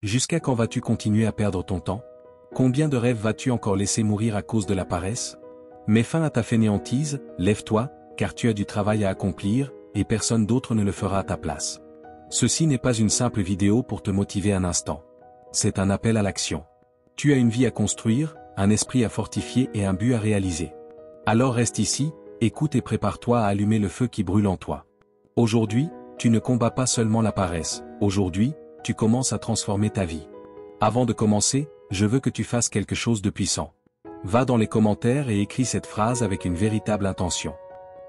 Jusqu'à quand vas-tu continuer à perdre ton temps? Combien de rêves vas-tu encore laisser mourir à cause de la paresse? Mets fin à ta fainéantise, lève-toi, car tu as du travail à accomplir, et personne d'autre ne le fera à ta place. Ceci n'est pas une simple vidéo pour te motiver un instant. C'est un appel à l'action. Tu as une vie à construire, un esprit à fortifier et un but à réaliser. Alors reste ici, écoute et prépare-toi à allumer le feu qui brûle en toi. Aujourd'hui, tu ne combats pas seulement la paresse, aujourd'hui, tu commences à transformer ta vie. Avant de commencer, je veux que tu fasses quelque chose de puissant. Va dans les commentaires et écris cette phrase avec une véritable intention.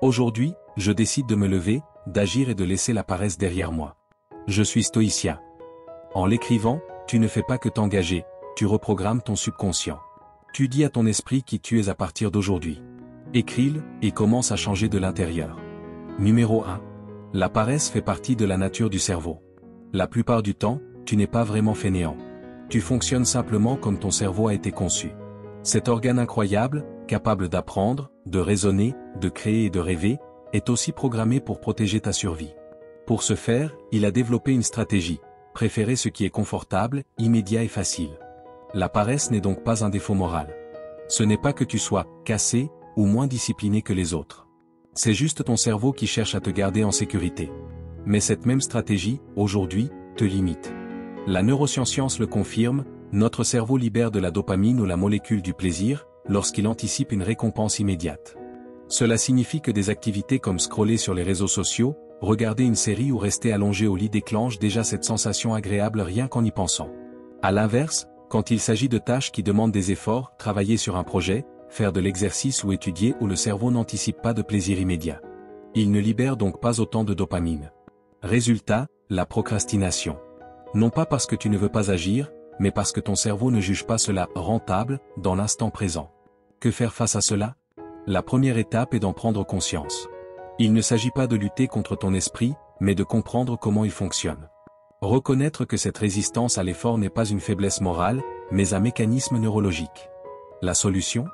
Aujourd'hui, je décide de me lever, d'agir et de laisser la paresse derrière moi. Je suis stoïcien. En l'écrivant, tu ne fais pas que t'engager, tu reprogrammes ton subconscient. Tu dis à ton esprit qui tu es à partir d'aujourd'hui. Écris-le et commence à changer de l'intérieur. Numéro 1. La paresse fait partie de la nature du cerveau. La plupart du temps, tu n'es pas vraiment fainéant. Tu fonctionnes simplement comme ton cerveau a été conçu. Cet organe incroyable, capable d'apprendre, de raisonner, de créer et de rêver, est aussi programmé pour protéger ta survie. Pour ce faire, il a développé une stratégie, préférer ce qui est confortable, immédiat et facile. La paresse n'est donc pas un défaut moral. Ce n'est pas que tu sois cassé ou moins discipliné que les autres. C'est juste ton cerveau qui cherche à te garder en sécurité. Mais cette même stratégie, aujourd'hui, te limite. La neuroscience le confirme, notre cerveau libère de la dopamine ou la molécule du plaisir, lorsqu'il anticipe une récompense immédiate. Cela signifie que des activités comme scroller sur les réseaux sociaux, regarder une série ou rester allongé au lit déclenchent déjà cette sensation agréable rien qu'en y pensant. À l'inverse, quand il s'agit de tâches qui demandent des efforts, travailler sur un projet, faire de l'exercice ou étudier où le cerveau n'anticipe pas de plaisir immédiat. Il ne libère donc pas autant de dopamine. Résultat, la procrastination. Non pas parce que tu ne veux pas agir, mais parce que ton cerveau ne juge pas cela rentable dans l'instant présent. Que faire face à cela? La première étape est d'en prendre conscience. Il ne s'agit pas de lutter contre ton esprit, mais de comprendre comment il fonctionne. Reconnaître que cette résistance à l'effort n'est pas une faiblesse morale, mais un mécanisme neurologique. La solution?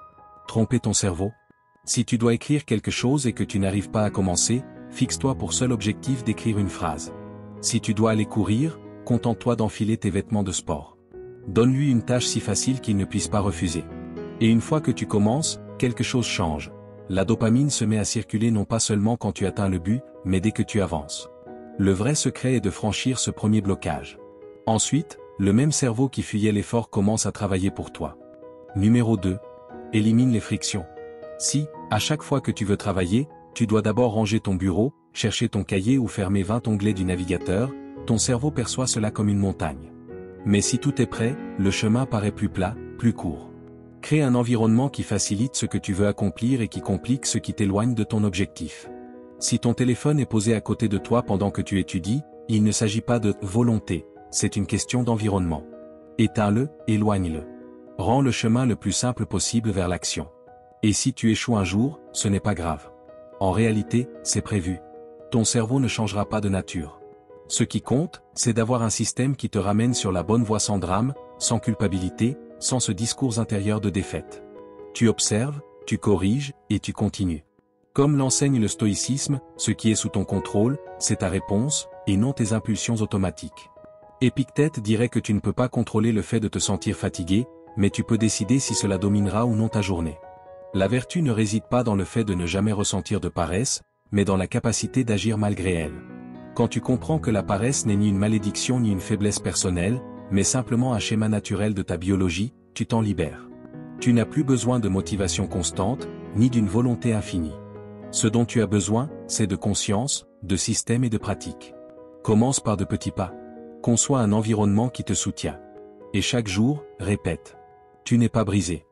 Tromper ton cerveau? Si tu dois écrire quelque chose et que tu n'arrives pas à commencer, fixe-toi pour seul objectif d'écrire une phrase. Si tu dois aller courir, contente-toi d'enfiler tes vêtements de sport. Donne-lui une tâche si facile qu'il ne puisse pas refuser. Et une fois que tu commences, quelque chose change. La dopamine se met à circuler non pas seulement quand tu atteins le but, mais dès que tu avances. Le vrai secret est de franchir ce premier blocage. Ensuite, le même cerveau qui fuyait l'effort commence à travailler pour toi. Numéro 2. Élimine les frictions. Si, à chaque fois que tu veux travailler, tu dois d'abord ranger ton bureau, chercher ton cahier ou fermer 20 onglets du navigateur, ton cerveau perçoit cela comme une montagne. Mais si tout est prêt, le chemin paraît plus plat, plus court. Crée un environnement qui facilite ce que tu veux accomplir et qui complique ce qui t'éloigne de ton objectif. Si ton téléphone est posé à côté de toi pendant que tu étudies, il ne s'agit pas de volonté, c'est une question d'environnement. Éteins-le, éloigne-le. Rends le chemin le plus simple possible vers l'action. Et si tu échoues un jour, ce n'est pas grave. En réalité, c'est prévu. Ton cerveau ne changera pas de nature. Ce qui compte, c'est d'avoir un système qui te ramène sur la bonne voie sans drame, sans culpabilité, sans ce discours intérieur de défaite. Tu observes, tu corriges, et tu continues. Comme l'enseigne le stoïcisme, ce qui est sous ton contrôle, c'est ta réponse, et non tes impulsions automatiques. Épictète dirait que tu ne peux pas contrôler le fait de te sentir fatigué, mais tu peux décider si cela dominera ou non ta journée. La vertu ne réside pas dans le fait de ne jamais ressentir de paresse, mais dans la capacité d'agir malgré elle. Quand tu comprends que la paresse n'est ni une malédiction ni une faiblesse personnelle, mais simplement un schéma naturel de ta biologie, tu t'en libères. Tu n'as plus besoin de motivation constante, ni d'une volonté infinie. Ce dont tu as besoin, c'est de conscience, de système et de pratique. Commence par de petits pas. Conçois un environnement qui te soutient. Et chaque jour, répète. Tu n'es pas brisé.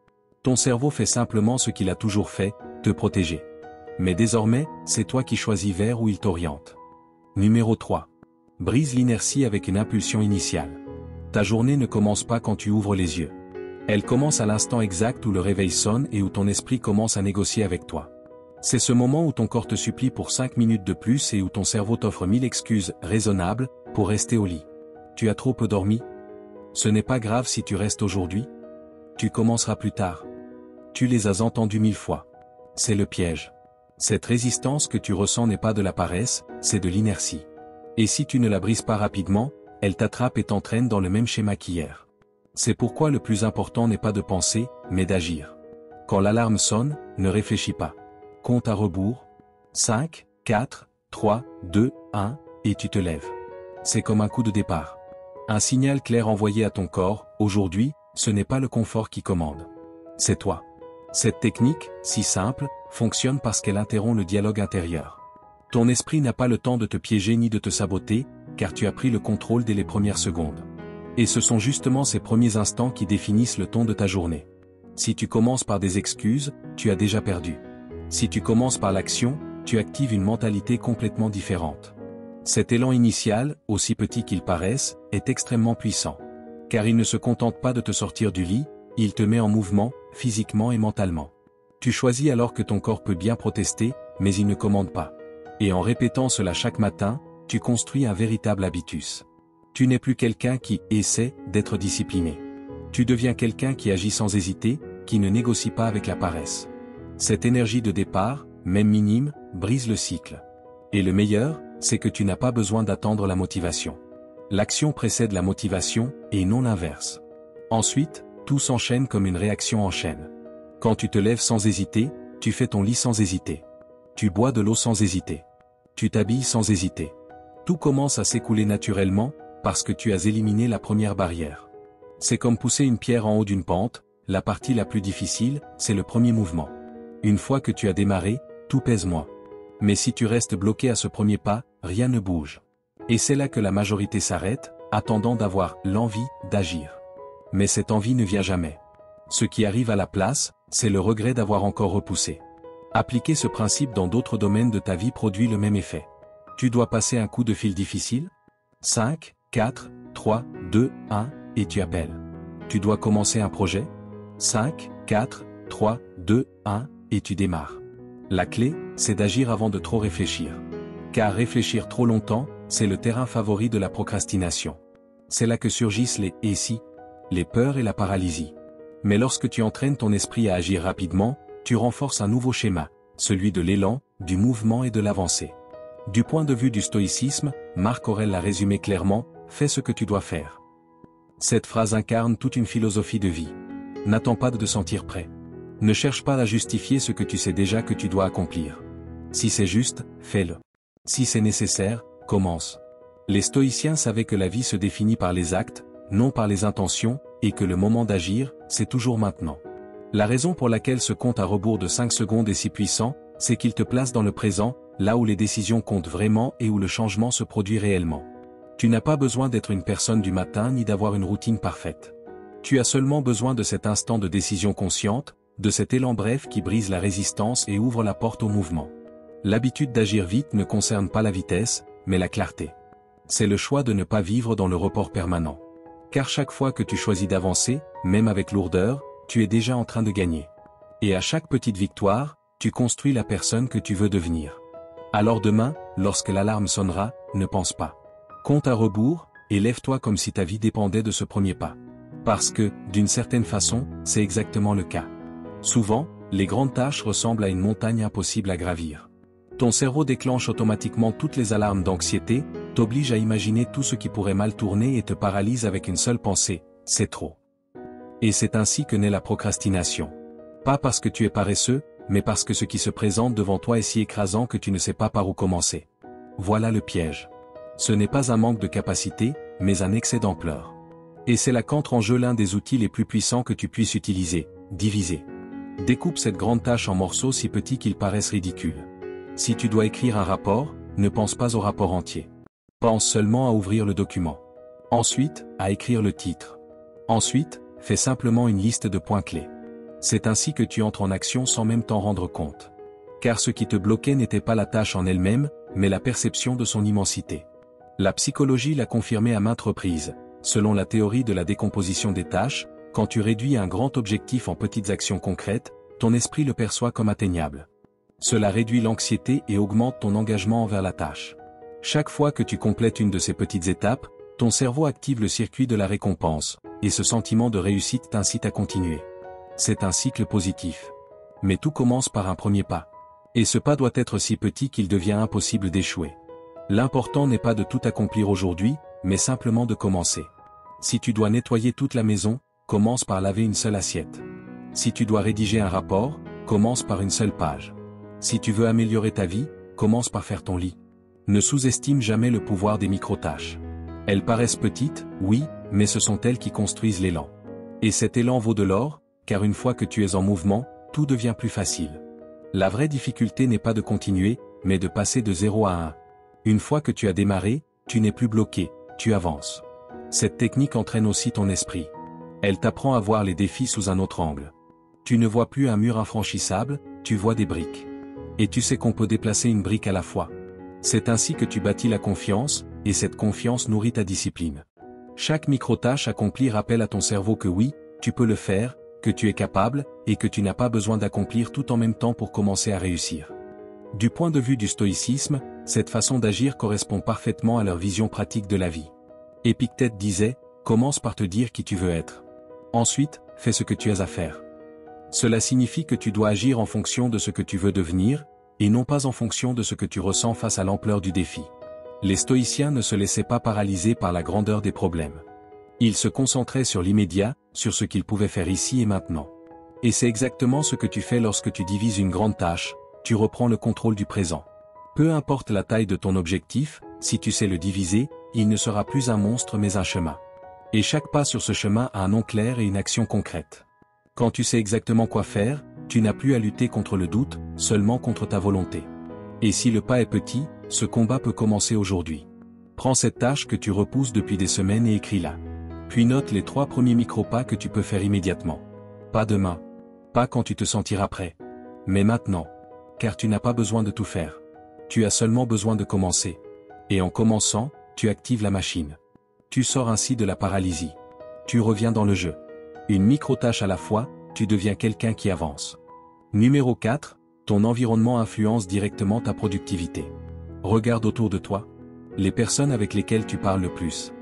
Ton cerveau fait simplement ce qu'il a toujours fait, te protéger. Mais désormais, c'est toi qui choisis vers où il t'oriente. Numéro 3. Brise l'inertie avec une impulsion initiale. Ta journée ne commence pas quand tu ouvres les yeux. Elle commence à l'instant exact où le réveil sonne et où ton esprit commence à négocier avec toi. C'est ce moment où ton corps te supplie pour 5 minutes de plus et où ton cerveau t'offre 1000 excuses raisonnables pour rester au lit. Tu as trop peu dormi? Ce n'est pas grave si tu restes aujourd'hui. Tu commenceras plus tard. Tu les as entendus 1000 fois. C'est le piège. Cette résistance que tu ressens n'est pas de la paresse, c'est de l'inertie. Et si tu ne la brises pas rapidement, elle t'attrape et t'entraîne dans le même schéma qu'hier. C'est pourquoi le plus important n'est pas de penser, mais d'agir. Quand l'alarme sonne, ne réfléchis pas. Compte à rebours. 5, 4, 3, 2, 1, et tu te lèves. C'est comme un coup de départ. Un signal clair envoyé à ton corps, aujourd'hui, ce n'est pas le confort qui commande. C'est toi. Cette technique, si simple, fonctionne parce qu'elle interrompt le dialogue intérieur. Ton esprit n'a pas le temps de te piéger ni de te saboter, car tu as pris le contrôle dès les premières secondes. Et ce sont justement ces premiers instants qui définissent le ton de ta journée. Si tu commences par des excuses, tu as déjà perdu. Si tu commences par l'action, tu actives une mentalité complètement différente. Cet élan initial, aussi petit qu'il paraisse, est extrêmement puissant. Car il ne se contente pas de te sortir du lit, il te met en mouvement, physiquement et mentalement. Tu choisis alors que ton corps peut bien protester, mais il ne commande pas. Et en répétant cela chaque matin, tu construis un véritable habitus. Tu n'es plus quelqu'un qui essaie d'être discipliné. Tu deviens quelqu'un qui agit sans hésiter, qui ne négocie pas avec la paresse. Cette énergie de départ, même minime, brise le cycle. Et le meilleur, c'est que tu n'as pas besoin d'attendre la motivation. L'action précède la motivation, et non l'inverse. Ensuite, tout s'enchaîne comme une réaction en chaîne. Quand tu te lèves sans hésiter, tu fais ton lit sans hésiter. Tu bois de l'eau sans hésiter. Tu t'habilles sans hésiter. Tout commence à s'écouler naturellement, parce que tu as éliminé la première barrière. C'est comme pousser une pierre en haut d'une pente, la partie la plus difficile, c'est le premier mouvement. Une fois que tu as démarré, tout pèse moins. Mais si tu restes bloqué à ce premier pas, rien ne bouge. Et c'est là que la majorité s'arrête, attendant d'avoir l'envie d'agir. Mais cette envie ne vient jamais. Ce qui arrive à la place, c'est le regret d'avoir encore repoussé. Appliquer ce principe dans d'autres domaines de ta vie produit le même effet. Tu dois passer un coup de fil difficile ? 5, 4, 3, 2, 1, et tu appelles. Tu dois commencer un projet ? 5, 4, 3, 2, 1, et tu démarres. La clé, c'est d'agir avant de trop réfléchir. Car réfléchir trop longtemps, c'est le terrain favori de la procrastination. C'est là que surgissent les « et si », les peurs et la paralysie. Mais lorsque tu entraînes ton esprit à agir rapidement, tu renforces un nouveau schéma, celui de l'élan, du mouvement et de l'avancée. Du point de vue du stoïcisme, Marc Aurèle l'a résumé clairement, « Fais ce que tu dois faire ». Cette phrase incarne toute une philosophie de vie. N'attends pas de te sentir prêt. Ne cherche pas à justifier ce que tu sais déjà que tu dois accomplir. Si c'est juste, fais-le. Si c'est nécessaire, commence. Les stoïciens savaient que la vie se définit par les actes, non par les intentions, et que le moment d'agir, c'est toujours maintenant. La raison pour laquelle ce compte à rebours de 5 secondes est si puissant, c'est qu'il te place dans le présent, là où les décisions comptent vraiment et où le changement se produit réellement. Tu n'as pas besoin d'être une personne du matin ni d'avoir une routine parfaite. Tu as seulement besoin de cet instant de décision consciente, de cet élan bref qui brise la résistance et ouvre la porte au mouvement. L'habitude d'agir vite ne concerne pas la vitesse, mais la clarté. C'est le choix de ne pas vivre dans le report permanent. Car chaque fois que tu choisis d'avancer, même avec lourdeur, tu es déjà en train de gagner. Et à chaque petite victoire, tu construis la personne que tu veux devenir. Alors demain, lorsque l'alarme sonnera, ne pense pas. Compte à rebours, et lève-toi comme si ta vie dépendait de ce premier pas. Parce que, d'une certaine façon, c'est exactement le cas. Souvent, les grandes tâches ressemblent à une montagne impossible à gravir. Ton cerveau déclenche automatiquement toutes les alarmes d'anxiété, t'oblige à imaginer tout ce qui pourrait mal tourner et te paralyse avec une seule pensée, c'est trop. Et c'est ainsi que naît la procrastination. Pas parce que tu es paresseux, mais parce que ce qui se présente devant toi est si écrasant que tu ne sais pas par où commencer. Voilà le piège. Ce n'est pas un manque de capacité, mais un excès d'ampleur. Et c'est là qu'entre en jeu l'un des outils les plus puissants que tu puisses utiliser, diviser. Découpe cette grande tâche en morceaux si petits qu'ils paraissent ridicules. Si tu dois écrire un rapport, ne pense pas au rapport entier. Pense seulement à ouvrir le document. Ensuite, à écrire le titre. Ensuite, fais simplement une liste de points clés. C'est ainsi que tu entres en action sans même t'en rendre compte. Car ce qui te bloquait n'était pas la tâche en elle-même, mais la perception de son immensité. La psychologie l'a confirmé à maintes reprises. Selon la théorie de la décomposition des tâches, quand tu réduis un grand objectif en petites actions concrètes, ton esprit le perçoit comme atteignable. Cela réduit l'anxiété et augmente ton engagement envers la tâche. Chaque fois que tu complètes une de ces petites étapes, ton cerveau active le circuit de la récompense, et ce sentiment de réussite t'incite à continuer. C'est un cycle positif. Mais tout commence par un premier pas. Et ce pas doit être si petit qu'il devient impossible d'échouer. L'important n'est pas de tout accomplir aujourd'hui, mais simplement de commencer. Si tu dois nettoyer toute la maison, commence par laver une seule assiette. Si tu dois rédiger un rapport, commence par une seule page. Si tu veux améliorer ta vie, commence par faire ton lit. Ne sous-estime jamais le pouvoir des micro-tâches. Elles paraissent petites, oui, mais ce sont elles qui construisent l'élan. Et cet élan vaut de l'or, car une fois que tu es en mouvement, tout devient plus facile. La vraie difficulté n'est pas de continuer, mais de passer de 0 à 1. Une fois que tu as démarré, tu n'es plus bloqué, tu avances. Cette technique entraîne aussi ton esprit. Elle t'apprend à voir les défis sous un autre angle. Tu ne vois plus un mur infranchissable, tu vois des briques. Et tu sais qu'on peut déplacer une brique à la fois. C'est ainsi que tu bâtis la confiance, et cette confiance nourrit ta discipline. Chaque micro-tâche accomplie rappelle à ton cerveau que oui, tu peux le faire, que tu es capable, et que tu n'as pas besoin d'accomplir tout en même temps pour commencer à réussir. Du point de vue du stoïcisme, cette façon d'agir correspond parfaitement à leur vision pratique de la vie. Épictète disait, commence par te dire qui tu veux être. Ensuite, fais ce que tu as à faire. Cela signifie que tu dois agir en fonction de ce que tu veux devenir, et non pas en fonction de ce que tu ressens face à l'ampleur du défi. Les stoïciens ne se laissaient pas paralyser par la grandeur des problèmes. Ils se concentraient sur l'immédiat, sur ce qu'ils pouvaient faire ici et maintenant. Et c'est exactement ce que tu fais lorsque tu divises une grande tâche, tu reprends le contrôle du présent. Peu importe la taille de ton objectif, si tu sais le diviser, il ne sera plus un monstre mais un chemin. Et chaque pas sur ce chemin a un nom clair et une action concrète. Quand tu sais exactement quoi faire, tu n'as plus à lutter contre le doute, seulement contre ta volonté. Et si le pas est petit, ce combat peut commencer aujourd'hui. Prends cette tâche que tu repousses depuis des semaines et écris-la. Puis note les 3 premiers micro-pas que tu peux faire immédiatement. Pas demain. Pas quand tu te sentiras prêt. Mais maintenant. Car tu n'as pas besoin de tout faire. Tu as seulement besoin de commencer. Et en commençant, tu actives la machine. Tu sors ainsi de la paralysie. Tu reviens dans le jeu. Une micro-tâche à la fois, tu deviens quelqu'un qui avance. Numéro 4, ton environnement influence directement ta productivité. Regarde autour de toi. Les personnes avec lesquelles tu parles le plus.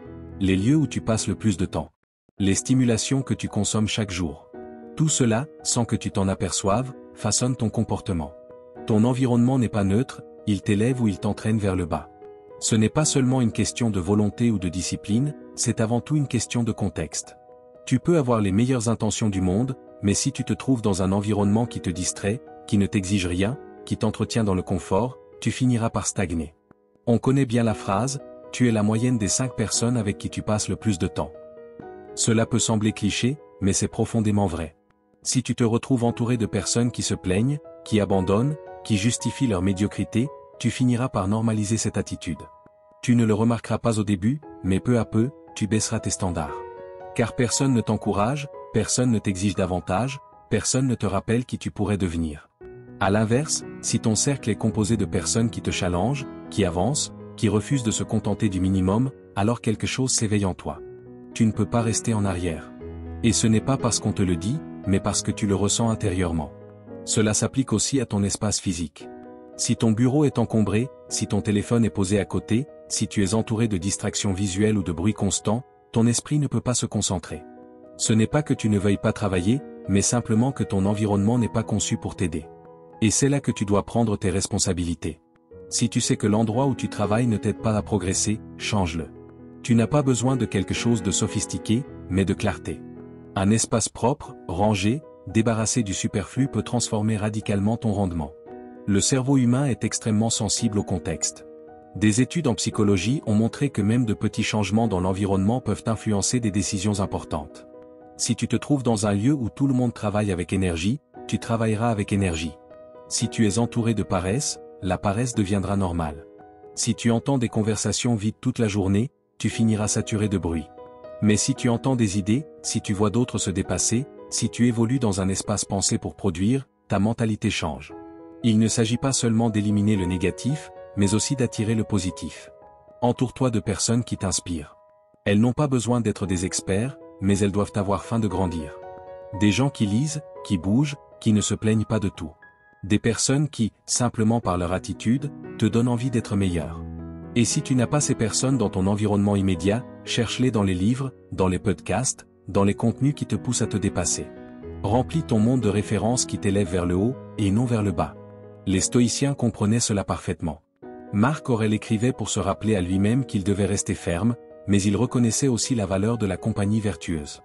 Les lieux où tu passes le plus de temps. Les stimulations que tu consommes chaque jour. Tout cela, sans que tu t'en aperçoives, façonne ton comportement. Ton environnement n'est pas neutre, il t'élève ou il t'entraîne vers le bas. Ce n'est pas seulement une question de volonté ou de discipline, c'est avant tout une question de contexte. Tu peux avoir les meilleures intentions du monde, mais si tu te trouves dans un environnement qui te distrait, qui ne t'exige rien, qui t'entretient dans le confort, tu finiras par stagner. On connaît bien la phrase, tu es la moyenne des 5 personnes avec qui tu passes le plus de temps. Cela peut sembler cliché, mais c'est profondément vrai. Si tu te retrouves entouré de personnes qui se plaignent, qui abandonnent, qui justifient leur médiocrité, tu finiras par normaliser cette attitude. Tu ne le remarqueras pas au début, mais peu à peu, tu baisseras tes standards. Car personne ne t'encourage, personne ne t'exige davantage, personne ne te rappelle qui tu pourrais devenir. À l'inverse, si ton cercle est composé de personnes qui te challengent, qui avancent, qui refusent de se contenter du minimum, alors quelque chose s'éveille en toi. Tu ne peux pas rester en arrière. Et ce n'est pas parce qu'on te le dit, mais parce que tu le ressens intérieurement. Cela s'applique aussi à ton espace physique. Si ton bureau est encombré, si ton téléphone est posé à côté, si tu es entouré de distractions visuelles ou de bruit constant, ton esprit ne peut pas se concentrer. Ce n'est pas que tu ne veuilles pas travailler, mais simplement que ton environnement n'est pas conçu pour t'aider. Et c'est là que tu dois prendre tes responsabilités. Si tu sais que l'endroit où tu travailles ne t'aide pas à progresser, change-le. Tu n'as pas besoin de quelque chose de sophistiqué, mais de clarté. Un espace propre, rangé, débarrassé du superflu peut transformer radicalement ton rendement. Le cerveau humain est extrêmement sensible au contexte. Des études en psychologie ont montré que même de petits changements dans l'environnement peuvent influencer des décisions importantes. Si tu te trouves dans un lieu où tout le monde travaille avec énergie, tu travailleras avec énergie. Si tu es entouré de paresse, la paresse deviendra normale. Si tu entends des conversations vides toute la journée, tu finiras saturé de bruit. Mais si tu entends des idées, si tu vois d'autres se dépasser, si tu évolues dans un espace pensé pour produire, ta mentalité change. Il ne s'agit pas seulement d'éliminer le négatif, mais aussi d'attirer le positif. Entoure-toi de personnes qui t'inspirent. Elles n'ont pas besoin d'être des experts, mais elles doivent avoir faim de grandir. Des gens qui lisent, qui bougent, qui ne se plaignent pas de tout. Des personnes qui, simplement par leur attitude, te donnent envie d'être meilleur. Et si tu n'as pas ces personnes dans ton environnement immédiat, cherche-les dans les livres, dans les podcasts, dans les contenus qui te poussent à te dépasser. Remplis ton monde de références qui t'élèvent vers le haut, et non vers le bas. Les stoïciens comprenaient cela parfaitement. Marc Aurèle écrivait pour se rappeler à lui-même qu'il devait rester ferme, mais il reconnaissait aussi la valeur de la compagnie vertueuse.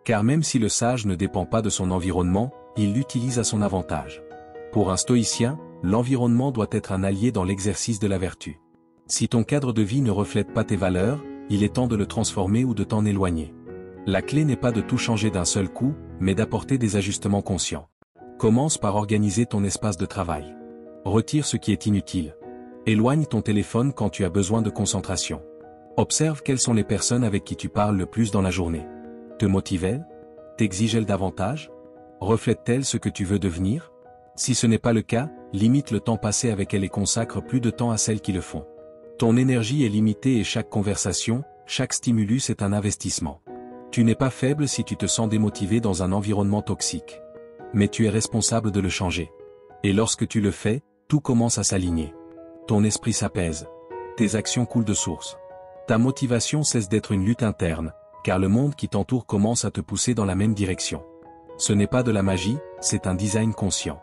Car même si le sage ne dépend pas de son environnement, il l'utilise à son avantage. Pour un stoïcien, l'environnement doit être un allié dans l'exercice de la vertu. Si ton cadre de vie ne reflète pas tes valeurs, il est temps de le transformer ou de t'en éloigner. La clé n'est pas de tout changer d'un seul coup, mais d'apporter des ajustements conscients. Commence par organiser ton espace de travail. Retire ce qui est inutile. Éloigne ton téléphone quand tu as besoin de concentration. Observe quelles sont les personnes avec qui tu parles le plus dans la journée. Te motive-t-elle? T'exige-t-elle davantage? Reflète-t-elle ce que tu veux devenir? Si ce n'est pas le cas, limite le temps passé avec elle et consacre plus de temps à celles qui le font. Ton énergie est limitée et chaque conversation, chaque stimulus est un investissement. Tu n'es pas faible si tu te sens démotivé dans un environnement toxique. Mais tu es responsable de le changer. Et lorsque tu le fais, tout commence à s'aligner. Ton esprit s'apaise. Tes actions coulent de source. Ta motivation cesse d'être une lutte interne, car le monde qui t'entoure commence à te pousser dans la même direction. Ce n'est pas de la magie, c'est un design conscient.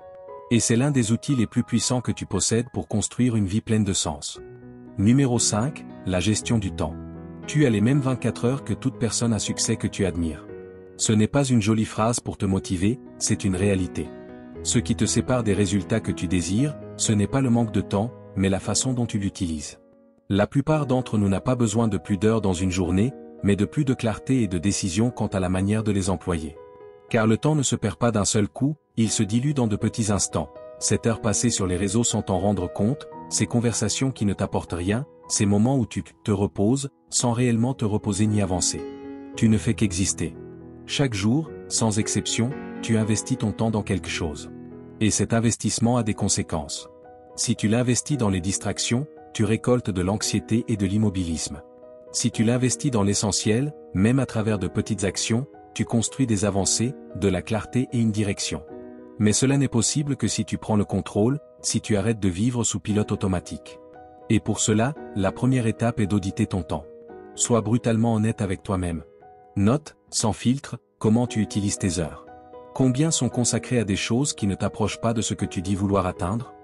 Et c'est l'un des outils les plus puissants que tu possèdes pour construire une vie pleine de sens. Numéro 5, la gestion du temps. Tu as les mêmes 24 heures que toute personne à succès que tu admires. Ce n'est pas une jolie phrase pour te motiver, c'est une réalité. Ce qui te sépare des résultats que tu désires, ce n'est pas le manque de temps, mais la façon dont tu l'utilises. La plupart d'entre nous n'a pas besoin de plus d'heures dans une journée, mais de plus de clarté et de décision quant à la manière de les employer. Car le temps ne se perd pas d'un seul coup, il se dilue dans de petits instants. Cette heure passée sur les réseaux sans t'en rendre compte, ces conversations qui ne t'apportent rien, ces moments où tu te reposes, sans réellement te reposer ni avancer. Tu ne fais qu'exister. Chaque jour, sans exception, tu investis ton temps dans quelque chose. Et cet investissement a des conséquences. Si tu l'investis dans les distractions, tu récoltes de l'anxiété et de l'immobilisme. Si tu l'investis dans l'essentiel, même à travers de petites actions, tu construis des avancées, de la clarté et une direction. Mais cela n'est possible que si tu prends le contrôle, si tu arrêtes de vivre sous pilote automatique. Et pour cela, la première étape est d'auditer ton temps. Sois brutalement honnête avec toi-même. Note, sans filtre, comment tu utilises tes heures. Combien sont consacrées à des choses qui ne t'approchent pas de ce que tu dis vouloir atteindre?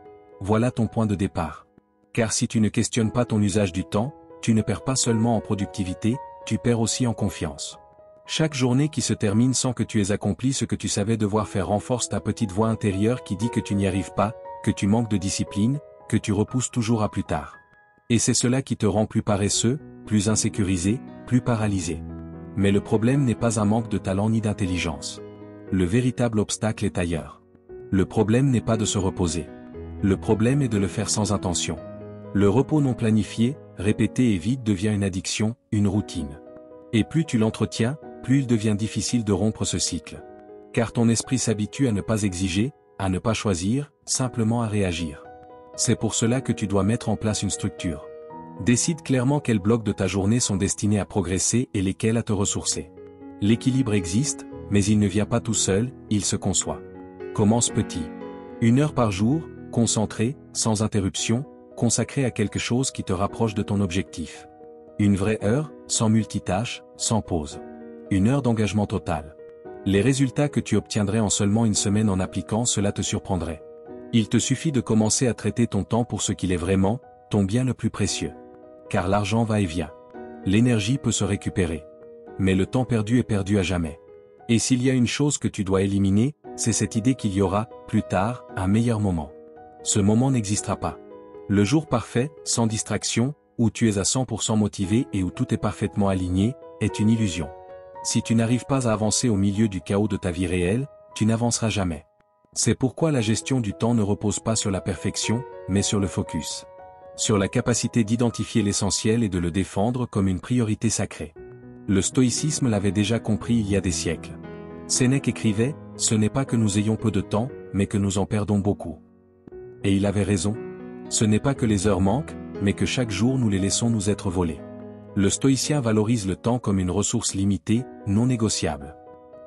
Voilà ton point de départ. Car si tu ne questionnes pas ton usage du temps, tu ne perds pas seulement en productivité, tu perds aussi en confiance. Chaque journée qui se termine sans que tu aies accompli ce que tu savais devoir faire renforce ta petite voix intérieure qui dit que tu n'y arrives pas, que tu manques de discipline, que tu repousses toujours à plus tard. Et c'est cela qui te rend plus paresseux, plus insécurisé, plus paralysé. Mais le problème n'est pas un manque de talent ni d'intelligence. Le véritable obstacle est ailleurs. Le problème n'est pas de se reposer. Le problème est de le faire sans intention. Le repos non planifié, répété et vide devient une addiction, une routine. Et plus tu l'entretiens, plus il devient difficile de rompre ce cycle. Car ton esprit s'habitue à ne pas exiger, à ne pas choisir, simplement à réagir. C'est pour cela que tu dois mettre en place une structure. Décide clairement quels blocs de ta journée sont destinés à progresser et lesquels à te ressourcer. L'équilibre existe, mais il ne vient pas tout seul, il se conçoit. Commence petit. 1 heure par jour, concentré, sans interruption, consacré à quelque chose qui te rapproche de ton objectif. Une vraie heure, sans multitâche, sans pause. 1 heure d'engagement total. Les résultats que tu obtiendrais en seulement une semaine en appliquant cela te surprendraient. Il te suffit de commencer à traiter ton temps pour ce qu'il est vraiment, ton bien le plus précieux. Car l'argent va et vient. L'énergie peut se récupérer. Mais le temps perdu est perdu à jamais. Et s'il y a une chose que tu dois éliminer, c'est cette idée qu'il y aura, plus tard, un meilleur moment. Ce moment n'existera pas. Le jour parfait, sans distraction, où tu es à 100% motivé et où tout est parfaitement aligné, est une illusion. Si tu n'arrives pas à avancer au milieu du chaos de ta vie réelle, tu n'avanceras jamais. C'est pourquoi la gestion du temps ne repose pas sur la perfection, mais sur le focus. Sur la capacité d'identifier l'essentiel et de le défendre comme une priorité sacrée. Le stoïcisme l'avait déjà compris il y a des siècles. Sénèque écrivait, « Ce n'est pas que nous ayons peu de temps, mais que nous en perdons beaucoup. » Et il avait raison. Ce n'est pas que les heures manquent, mais que chaque jour nous les laissons nous être volées. Le stoïcien valorise le temps comme une ressource limitée, non négociable.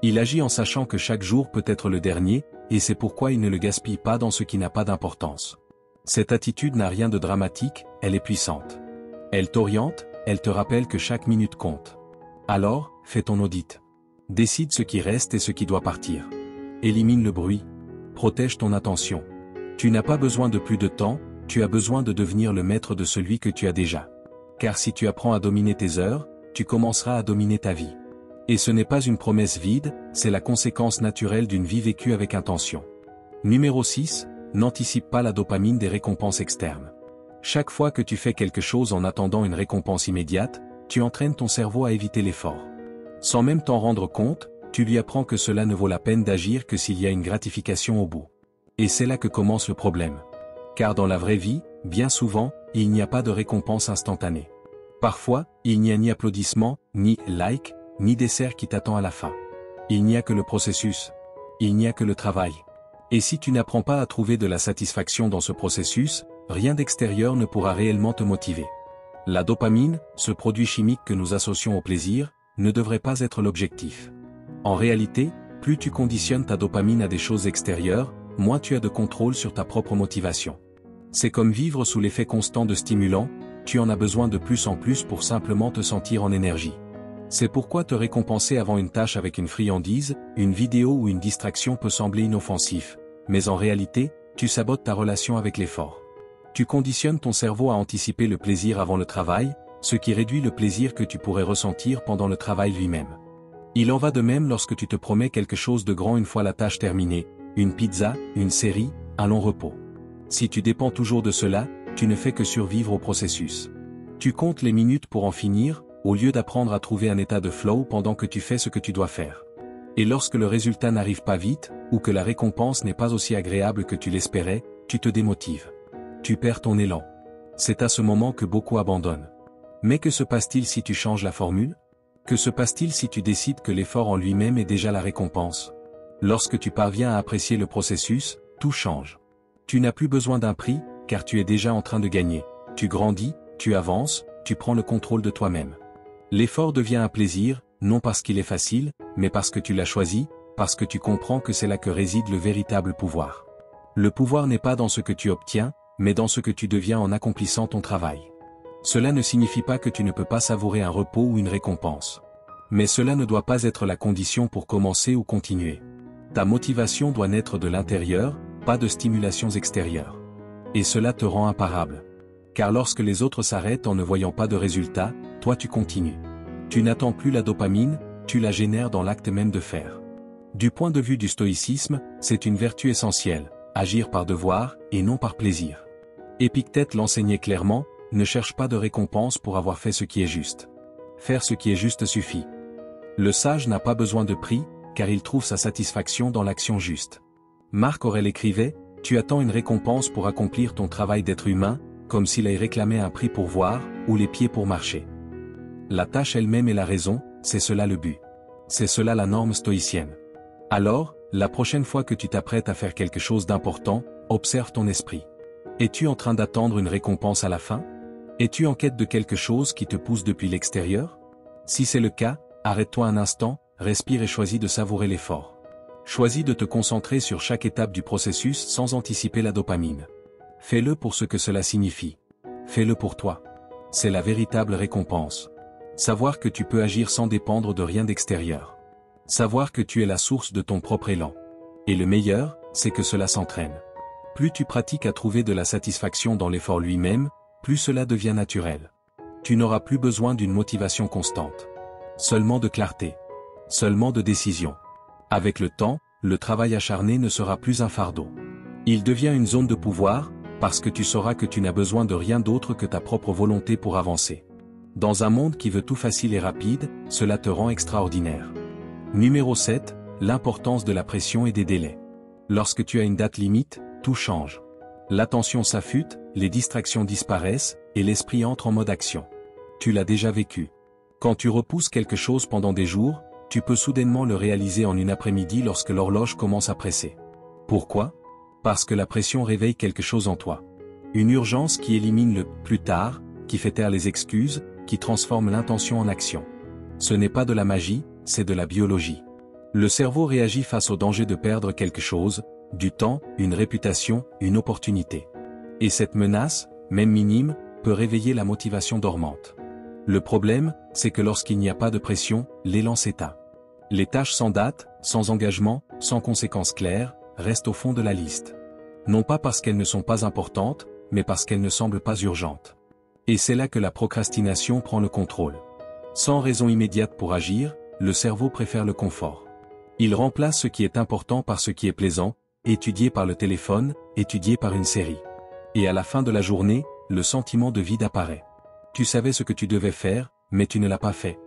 Il agit en sachant que chaque jour peut être le dernier, et c'est pourquoi il ne le gaspille pas dans ce qui n'a pas d'importance. Cette attitude n'a rien de dramatique, elle est puissante. Elle t'oriente, elle te rappelle que chaque minute compte. Alors, fais ton audit. Décide ce qui reste et ce qui doit partir. Élimine le bruit. Protège ton attention. Tu n'as pas besoin de plus de temps, tu as besoin de devenir le maître de celui que tu as déjà. Car si tu apprends à dominer tes heures, tu commenceras à dominer ta vie. Et ce n'est pas une promesse vide, c'est la conséquence naturelle d'une vie vécue avec intention. Numéro 6, n'anticipe pas la dopamine des récompenses externes. Chaque fois que tu fais quelque chose en attendant une récompense immédiate, tu entraînes ton cerveau à éviter l'effort. Sans même t'en rendre compte, tu lui apprends que cela ne vaut la peine d'agir que s'il y a une gratification au bout. Et c'est là que commence le problème. Car dans la vraie vie, bien souvent, il n'y a pas de récompense instantanée. Parfois, il n'y a ni applaudissement, ni like, ni dessert qui t'attend à la fin. Il n'y a que le processus. Il n'y a que le travail. Et si tu n'apprends pas à trouver de la satisfaction dans ce processus, rien d'extérieur ne pourra réellement te motiver. La dopamine, ce produit chimique que nous associons au plaisir, ne devrait pas être l'objectif. En réalité, plus tu conditionnes ta dopamine à des choses extérieures, moins tu as de contrôle sur ta propre motivation. C'est comme vivre sous l'effet constant de stimulants, tu en as besoin de plus en plus pour simplement te sentir en énergie. C'est pourquoi te récompenser avant une tâche avec une friandise, une vidéo ou une distraction peut sembler inoffensif, mais en réalité, tu sabotes ta relation avec l'effort. Tu conditionnes ton cerveau à anticiper le plaisir avant le travail, ce qui réduit le plaisir que tu pourrais ressentir pendant le travail lui-même. Il en va de même lorsque tu te promets quelque chose de grand une fois la tâche terminée, une pizza, une série, un long repos. Si tu dépends toujours de cela, tu ne fais que survivre au processus. Tu comptes les minutes pour en finir, au lieu d'apprendre à trouver un état de flow pendant que tu fais ce que tu dois faire. Et lorsque le résultat n'arrive pas vite, ou que la récompense n'est pas aussi agréable que tu l'espérais, tu te démotives. Tu perds ton élan. C'est à ce moment que beaucoup abandonnent. Mais que se passe-t-il si tu changes la formule? Que se passe-t-il si tu décides que l'effort en lui-même est déjà la récompense? Lorsque tu parviens à apprécier le processus, tout change. Tu n'as plus besoin d'un prix, car tu es déjà en train de gagner. Tu grandis, tu avances, tu prends le contrôle de toi-même. L'effort devient un plaisir, non parce qu'il est facile, mais parce que tu l'as choisi, parce que tu comprends que c'est là que réside le véritable pouvoir. Le pouvoir n'est pas dans ce que tu obtiens, mais dans ce que tu deviens en accomplissant ton travail. Cela ne signifie pas que tu ne peux pas savourer un repos ou une récompense. Mais cela ne doit pas être la condition pour commencer ou continuer. Ta motivation doit naître de l'intérieur, pas de stimulations extérieures. Et cela te rend imparable. Car lorsque les autres s'arrêtent en ne voyant pas de résultat, toi tu continues. Tu n'attends plus la dopamine, tu la génères dans l'acte même de faire. Du point de vue du stoïcisme, c'est une vertu essentielle, agir par devoir, et non par plaisir. Épictète l'enseignait clairement, ne cherche pas de récompense pour avoir fait ce qui est juste. Faire ce qui est juste suffit. Le sage n'a pas besoin de prix, car il trouve sa satisfaction dans l'action juste. Marc Aurèle écrivait, « Tu attends une récompense pour accomplir ton travail d'être humain, comme s'il y réclamait un prix pour voir, ou les pieds pour marcher. » La tâche elle-même est la raison, c'est cela le but. C'est cela la norme stoïcienne. Alors, la prochaine fois que tu t'apprêtes à faire quelque chose d'important, observe ton esprit. Es-tu en train d'attendre une récompense à la fin? Es-tu en quête de quelque chose qui te pousse depuis l'extérieur? Si c'est le cas, arrête-toi un instant, respire et choisis de savourer l'effort. Choisis de te concentrer sur chaque étape du processus sans anticiper la dopamine. Fais-le pour ce que cela signifie. Fais-le pour toi. C'est la véritable récompense. Savoir que tu peux agir sans dépendre de rien d'extérieur. Savoir que tu es la source de ton propre élan. Et le meilleur, c'est que cela s'entraîne. Plus tu pratiques à trouver de la satisfaction dans l'effort lui-même, plus cela devient naturel. Tu n'auras plus besoin d'une motivation constante. Seulement de clarté. Seulement de décision. Avec le temps, le travail acharné ne sera plus un fardeau. Il devient une zone de pouvoir, parce que tu sauras que tu n'as besoin de rien d'autre que ta propre volonté pour avancer. Dans un monde qui veut tout facile et rapide, cela te rend extraordinaire. Numéro 7, l'importance de la pression et des délais. Lorsque tu as une date limite, tout change. L'attention s'affûte, les distractions disparaissent, et l'esprit entre en mode action. Tu l'as déjà vécu. Quand tu repousses quelque chose pendant des jours, tu peux soudainement le réaliser en une après-midi lorsque l'horloge commence à presser. Pourquoi? Parce que la pression réveille quelque chose en toi. Une urgence qui élimine le « plus tard », qui fait taire les excuses, qui transforme l'intention en action. Ce n'est pas de la magie, c'est de la biologie. Le cerveau réagit face au danger de perdre quelque chose, du temps, une réputation, une opportunité. Et cette menace, même minime, peut réveiller la motivation dormante. Le problème, c'est que lorsqu'il n'y a pas de pression, l'élan s'éteint. Les tâches sans date, sans engagement, sans conséquences claires, restent au fond de la liste. Non pas parce qu'elles ne sont pas importantes, mais parce qu'elles ne semblent pas urgentes. Et c'est là que la procrastination prend le contrôle. Sans raison immédiate pour agir, le cerveau préfère le confort. Il remplace ce qui est important par ce qui est plaisant, étudié par le téléphone, étudié par une série. Et à la fin de la journée, le sentiment de vide apparaît. Tu savais ce que tu devais faire, mais tu ne l'as pas fait.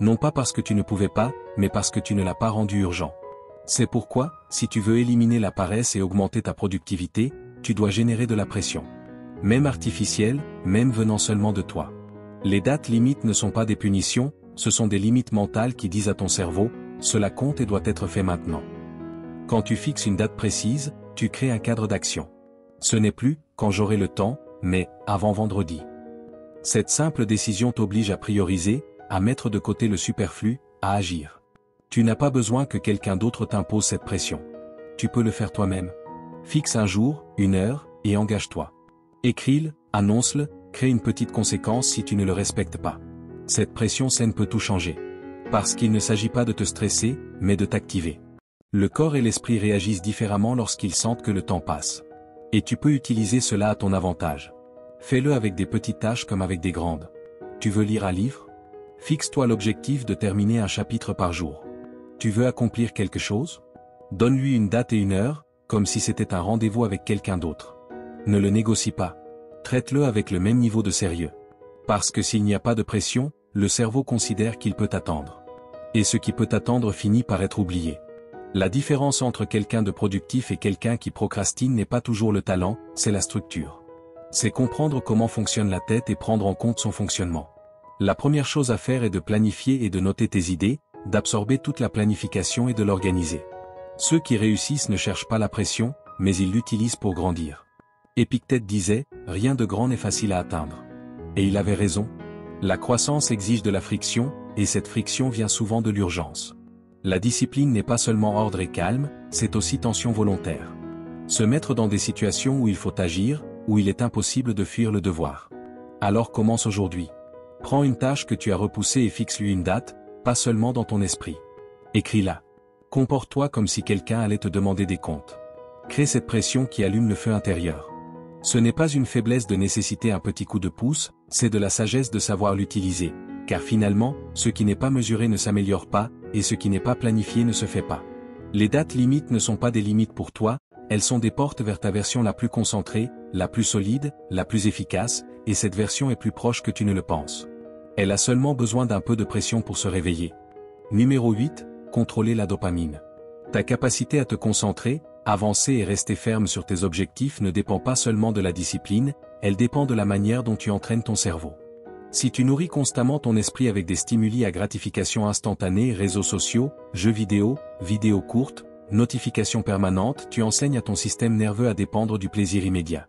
Non pas parce que tu ne pouvais pas, mais parce que tu ne l'as pas rendu urgent. C'est pourquoi, si tu veux éliminer la paresse et augmenter ta productivité, tu dois générer de la pression. Même artificielle, même venant seulement de toi. Les dates limites ne sont pas des punitions, ce sont des limites mentales qui disent à ton cerveau, cela compte et doit être fait maintenant. Quand tu fixes une date précise, tu crées un cadre d'action. Ce n'est plus, quand j'aurai le temps, mais, avant vendredi. Cette simple décision t'oblige à prioriser, à mettre de côté le superflu, à agir. Tu n'as pas besoin que quelqu'un d'autre t'impose cette pression. Tu peux le faire toi-même. Fixe un jour, une heure, et engage-toi. Écris-le, annonce-le, crée une petite conséquence si tu ne le respectes pas. Cette pression saine peut tout changer. Parce qu'il ne s'agit pas de te stresser, mais de t'activer. Le corps et l'esprit réagissent différemment lorsqu'ils sentent que le temps passe. Et tu peux utiliser cela à ton avantage. Fais-le avec des petites tâches comme avec des grandes. Tu veux lire un livre? Fixe-toi l'objectif de terminer un chapitre par jour. Tu veux accomplir quelque chose? Donne-lui une date et une heure, comme si c'était un rendez-vous avec quelqu'un d'autre. Ne le négocie pas. Traite-le avec le même niveau de sérieux. Parce que s'il n'y a pas de pression, le cerveau considère qu'il peut attendre. Et ce qui peut attendre finit par être oublié. La différence entre quelqu'un de productif et quelqu'un qui procrastine n'est pas toujours le talent, c'est la structure. C'est comprendre comment fonctionne la tête et prendre en compte son fonctionnement. La première chose à faire est de planifier et de noter tes idées, d'absorber toute la planification et de l'organiser. Ceux qui réussissent ne cherchent pas la pression, mais ils l'utilisent pour grandir. Épictète disait, rien de grand n'est facile à atteindre. Et il avait raison. La croissance exige de la friction, et cette friction vient souvent de l'urgence. La discipline n'est pas seulement ordre et calme, c'est aussi tension volontaire. Se mettre dans des situations où il faut agir, où il est impossible de fuir le devoir. Alors commence aujourd'hui. Prends une tâche que tu as repoussée et fixe-lui une date, pas seulement dans ton esprit. Écris-la. Comporte-toi comme si quelqu'un allait te demander des comptes. Crée cette pression qui allume le feu intérieur. Ce n'est pas une faiblesse de nécessiter un petit coup de pouce, c'est de la sagesse de savoir l'utiliser, car finalement, ce qui n'est pas mesuré ne s'améliore pas, et ce qui n'est pas planifié ne se fait pas. Les dates limites ne sont pas des limites pour toi, elles sont des portes vers ta version la plus concentrée, la plus solide, la plus efficace, et cette version est plus proche que tu ne le penses. Elle a seulement besoin d'un peu de pression pour se réveiller. Numéro 8, contrôler la dopamine. Ta capacité à te concentrer, avancer et rester ferme sur tes objectifs ne dépend pas seulement de la discipline, elle dépend de la manière dont tu entraînes ton cerveau. Si tu nourris constamment ton esprit avec des stimuli à gratification instantanée, réseaux sociaux, jeux vidéo, vidéos courtes, notifications permanentes, tu enseignes à ton système nerveux à dépendre du plaisir immédiat.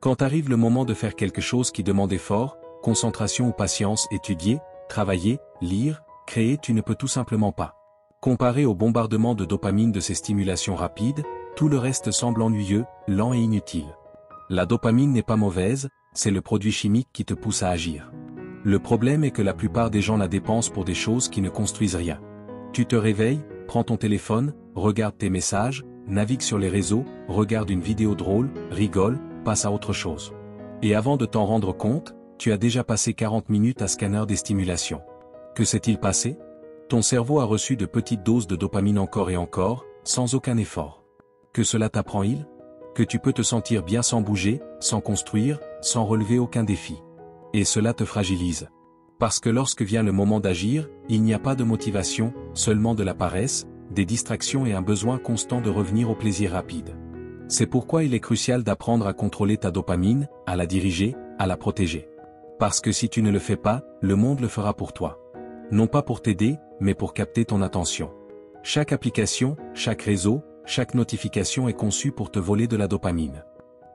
Quand arrive le moment de faire quelque chose qui demande effort, concentration ou patience, étudier, travailler, lire, créer, tu ne peux tout simplement pas. Comparé au bombardement de dopamine de ces stimulations rapides, tout le reste semble ennuyeux, lent et inutile. La dopamine n'est pas mauvaise, c'est le produit chimique qui te pousse à agir. Le problème est que la plupart des gens la dépensent pour des choses qui ne construisent rien. Tu te réveilles, prends ton téléphone, regarde tes messages, navigue sur les réseaux, regarde une vidéo drôle, rigole, passe à autre chose. Et avant de t'en rendre compte, tu as déjà passé 40 minutes à scanner des stimulations. Que s'est-il passé? Ton cerveau a reçu de petites doses de dopamine encore et encore, sans aucun effort. Que cela t'apprend-il? Que tu peux te sentir bien sans bouger, sans construire, sans relever aucun défi. Et cela te fragilise. Parce que lorsque vient le moment d'agir, il n'y a pas de motivation, seulement de la paresse, des distractions et un besoin constant de revenir au plaisir rapide. C'est pourquoi il est crucial d'apprendre à contrôler ta dopamine, à la diriger, à la protéger. Parce que si tu ne le fais pas, le monde le fera pour toi. Non pas pour t'aider, mais pour capter ton attention. Chaque application, chaque réseau, chaque notification est conçue pour te voler de la dopamine.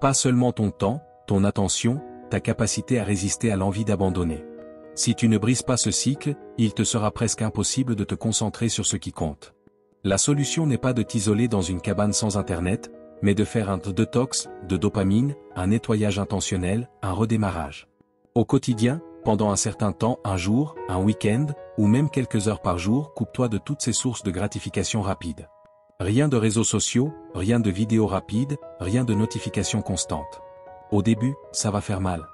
Pas seulement ton temps, ton attention, ta capacité à résister à l'envie d'abandonner. Si tu ne brises pas ce cycle, il te sera presque impossible de te concentrer sur ce qui compte. La solution n'est pas de t'isoler dans une cabane sans internet, mais de faire un détox de dopamine, un nettoyage intentionnel, un redémarrage. Au quotidien, pendant un certain temps, un jour, un week-end, ou même quelques heures par jour, coupe-toi de toutes ces sources de gratification rapide. Rien de réseaux sociaux, rien de vidéos rapides, rien de notifications constantes. Au début, ça va faire mal.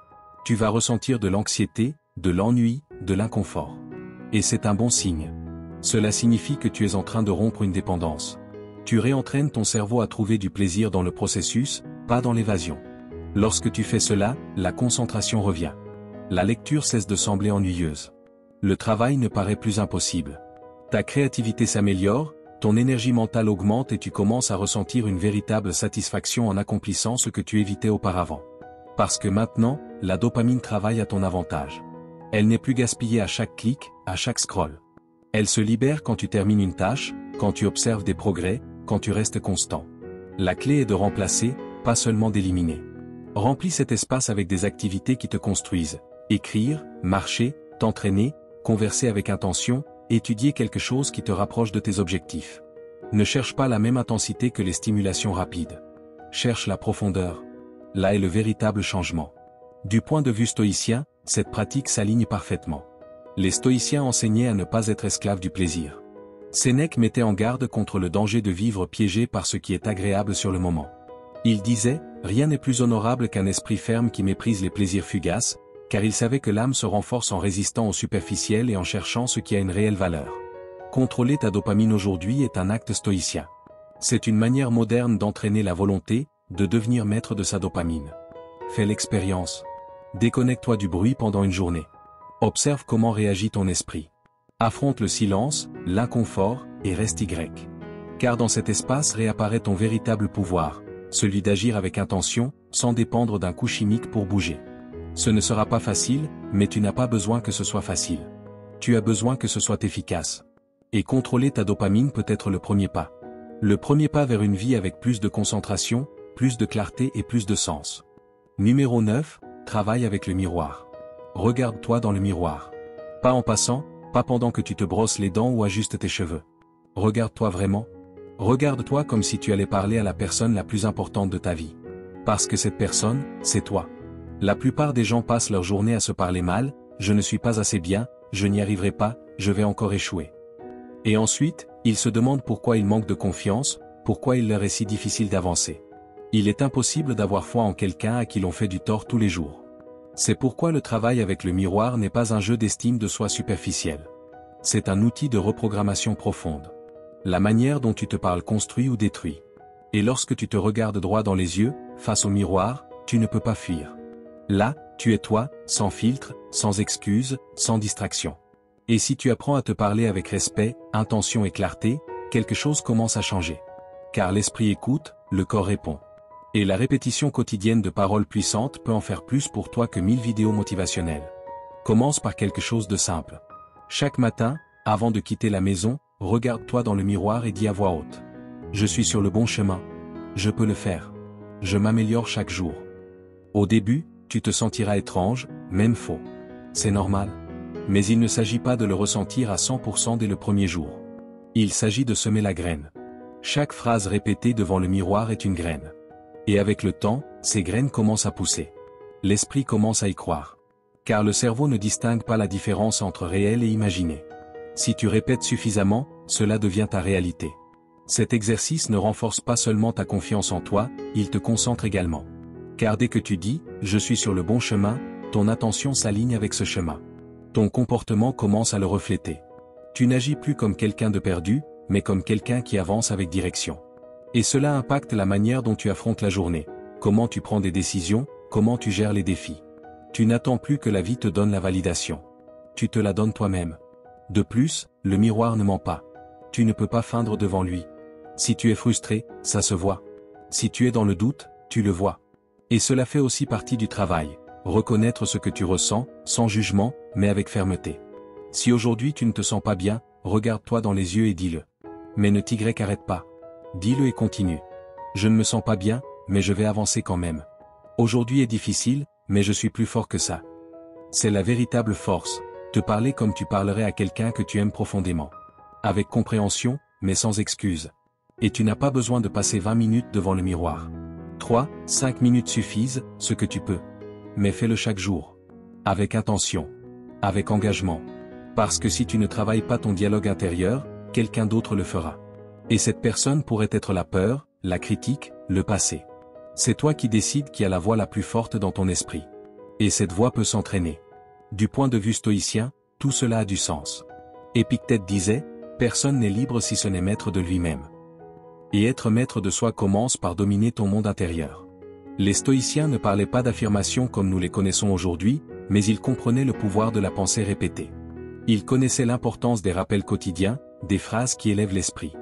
Tu vas ressentir de l'anxiété, de l'ennui, de l'inconfort. Et c'est un bon signe. Cela signifie que tu es en train de rompre une dépendance. Tu réentraînes ton cerveau à trouver du plaisir dans le processus, pas dans l'évasion. Lorsque tu fais cela, la concentration revient. La lecture cesse de sembler ennuyeuse. Le travail ne paraît plus impossible. Ta créativité s'améliore, ton énergie mentale augmente et tu commences à ressentir une véritable satisfaction en accomplissant ce que tu évitais auparavant. Parce que maintenant, la dopamine travaille à ton avantage. Elle n'est plus gaspillée à chaque clic, à chaque scroll. Elle se libère quand tu termines une tâche, quand tu observes des progrès, quand tu restes constant. La clé est de remplacer, pas seulement d'éliminer. Remplis cet espace avec des activités qui te construisent. Écrire, marcher, t'entraîner, converser avec intention, étudier quelque chose qui te rapproche de tes objectifs. Ne cherche pas la même intensité que les stimulations rapides. Cherche la profondeur. Là est le véritable changement. Du point de vue stoïcien, cette pratique s'aligne parfaitement. Les stoïciens enseignaient à ne pas être esclaves du plaisir. Sénèque mettait en garde contre le danger de vivre piégé par ce qui est agréable sur le moment. Il disait, rien n'est plus honorable qu'un esprit ferme qui méprise les plaisirs fugaces, car il savait que l'âme se renforce en résistant au superficiel et en cherchant ce qui a une réelle valeur. Contrôler ta dopamine aujourd'hui est un acte stoïcien. C'est une manière moderne d'entraîner la volonté, de devenir maître de sa dopamine. Fais l'expérience. Déconnecte-toi du bruit pendant une journée. Observe comment réagit ton esprit. Affronte le silence, l'inconfort, et reste Y. Car dans cet espace réapparaît ton véritable pouvoir, celui d'agir avec intention, sans dépendre d'un coup chimique pour bouger. Ce ne sera pas facile, mais tu n'as pas besoin que ce soit facile. Tu as besoin que ce soit efficace. Et contrôler ta dopamine peut être le premier pas. Le premier pas vers une vie avec plus de concentration, plus de clarté et plus de sens. Numéro 9, travaille avec le miroir. Regarde-toi dans le miroir. Pas en passant, pas pendant que tu te brosses les dents ou ajustes tes cheveux. Regarde-toi vraiment. Regarde-toi comme si tu allais parler à la personne la plus importante de ta vie. Parce que cette personne, c'est toi. La plupart des gens passent leur journée à se parler mal, je ne suis pas assez bien, je n'y arriverai pas, je vais encore échouer. Et ensuite, ils se demandent pourquoi ils manquent de confiance, pourquoi il leur est si difficile d'avancer. Il est impossible d'avoir foi en quelqu'un à qui l'on fait du tort tous les jours. C'est pourquoi le travail avec le miroir n'est pas un jeu d'estime de soi superficiel. C'est un outil de reprogrammation profonde. La manière dont tu te parles construit ou détruit. Et lorsque tu te regardes droit dans les yeux, face au miroir, tu ne peux pas fuir. Là, tu es toi, sans filtre, sans excuse, sans distraction. Et si tu apprends à te parler avec respect, intention et clarté, quelque chose commence à changer. Car l'esprit écoute, le corps répond. Et la répétition quotidienne de paroles puissantes peut en faire plus pour toi que 1000 vidéos motivationnelles. Commence par quelque chose de simple. Chaque matin, avant de quitter la maison, regarde-toi dans le miroir et dis à voix haute. Je suis sur le bon chemin. Je peux le faire. Je m'améliore chaque jour. Au début, tu te sentiras étrange, même faux. C'est normal. Mais il ne s'agit pas de le ressentir à 100% dès le premier jour. Il s'agit de semer la graine. Chaque phrase répétée devant le miroir est une graine. Et avec le temps, ces graines commencent à pousser. L'esprit commence à y croire. Car le cerveau ne distingue pas la différence entre réel et imaginé. Si tu répètes suffisamment, cela devient ta réalité. Cet exercice ne renforce pas seulement ta confiance en toi, il te concentre également. Car dès que tu dis « je suis sur le bon chemin », ton attention s'aligne avec ce chemin. Ton comportement commence à le refléter. Tu n'agis plus comme quelqu'un de perdu, mais comme quelqu'un qui avance avec direction. Et cela impacte la manière dont tu affrontes la journée, comment tu prends des décisions, comment tu gères les défis. Tu n'attends plus que la vie te donne la validation. Tu te la donnes toi-même. De plus, le miroir ne ment pas. Tu ne peux pas feindre devant lui. Si tu es frustré, ça se voit. Si tu es dans le doute, tu le vois. Et cela fait aussi partie du travail. Reconnaître ce que tu ressens, sans jugement, mais avec fermeté. Si aujourd'hui tu ne te sens pas bien, regarde-toi dans les yeux et dis-le. Mais ne t'arrête pas. Dis-le et continue. Je ne me sens pas bien, mais je vais avancer quand même. Aujourd'hui est difficile, mais je suis plus fort que ça. C'est la véritable force, te parler comme tu parlerais à quelqu'un que tu aimes profondément. Avec compréhension, mais sans excuse. Et tu n'as pas besoin de passer 20 minutes devant le miroir. 3-5 minutes suffisent, ce que tu peux. Mais fais-le chaque jour. Avec intention. Avec engagement. Parce que si tu ne travailles pas ton dialogue intérieur, quelqu'un d'autre le fera. Et cette personne pourrait être la peur, la critique, le passé. C'est toi qui décides qui a la voix la plus forte dans ton esprit. Et cette voix peut s'entraîner. Du point de vue stoïcien, tout cela a du sens. Épictète disait, personne n'est libre si ce n'est maître de lui-même. Et être maître de soi commence par dominer ton monde intérieur. Les stoïciens ne parlaient pas d'affirmations comme nous les connaissons aujourd'hui, mais ils comprenaient le pouvoir de la pensée répétée. Ils connaissaient l'importance des rappels quotidiens, des phrases qui élèvent l'esprit.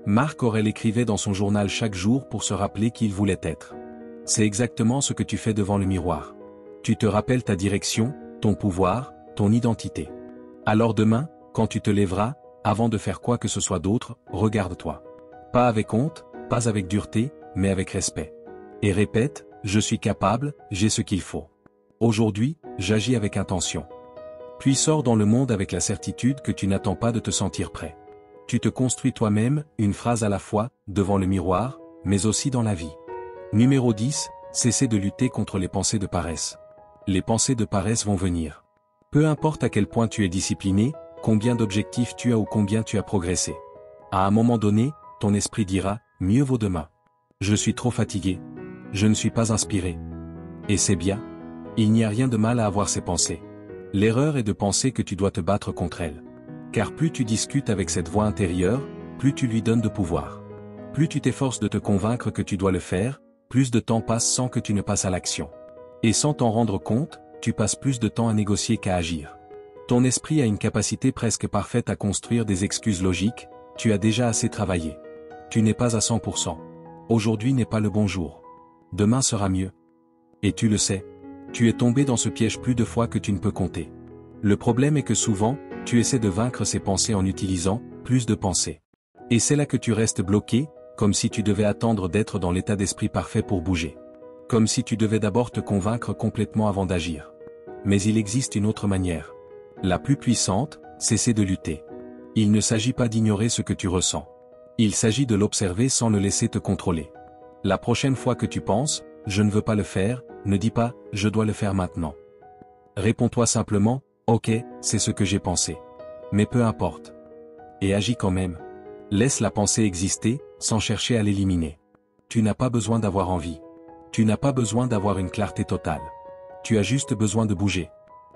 Marc Aurèle écrivait dans son journal chaque jour pour se rappeler qui il voulait être. C'est exactement ce que tu fais devant le miroir. Tu te rappelles ta direction, ton pouvoir, ton identité. Alors demain, quand tu te lèveras, avant de faire quoi que ce soit d'autre, regarde-toi. Pas avec honte, pas avec dureté, mais avec respect. Et répète, je suis capable, j'ai ce qu'il faut. Aujourd'hui, j'agis avec intention. Puis sors dans le monde avec la certitude que tu n'attends pas de te sentir prêt. Tu te construis toi-même, une phrase à la fois, devant le miroir, mais aussi dans la vie. Numéro 10, cessez de lutter contre les pensées de paresse. Les pensées de paresse vont venir. Peu importe à quel point tu es discipliné, combien d'objectifs tu as ou combien tu as progressé. À un moment donné, ton esprit dira, mieux vaut demain. Je suis trop fatigué. Je ne suis pas inspiré. Et c'est bien. Il n'y a rien de mal à avoir ces pensées. L'erreur est de penser que tu dois te battre contre elles. Car plus tu discutes avec cette voix intérieure, plus tu lui donnes de pouvoir. Plus tu t'efforces de te convaincre que tu dois le faire, plus de temps passe sans que tu ne passes à l'action. Et sans t'en rendre compte, tu passes plus de temps à négocier qu'à agir. Ton esprit a une capacité presque parfaite à construire des excuses logiques, tu as déjà assez travaillé. Tu n'es pas à 100%. Aujourd'hui n'est pas le bon jour. Demain sera mieux. Et tu le sais. Tu es tombé dans ce piège plus de fois que tu ne peux compter. Le problème est que souvent, tu essaies de vaincre ces pensées en utilisant plus de pensées. Et c'est là que tu restes bloqué, comme si tu devais attendre d'être dans l'état d'esprit parfait pour bouger. Comme si tu devais d'abord te convaincre complètement avant d'agir. Mais il existe une autre manière. La plus puissante, cesser de lutter. Il ne s'agit pas d'ignorer ce que tu ressens. Il s'agit de l'observer sans le laisser te contrôler. La prochaine fois que tu penses, je ne veux pas le faire, ne dis pas, je dois le faire maintenant. Réponds-toi simplement, ok, c'est ce que j'ai pensé. Mais peu importe. Et agis quand même. Laisse la pensée exister, sans chercher à l'éliminer. Tu n'as pas besoin d'avoir envie. Tu n'as pas besoin d'avoir une clarté totale. Tu as juste besoin de bouger.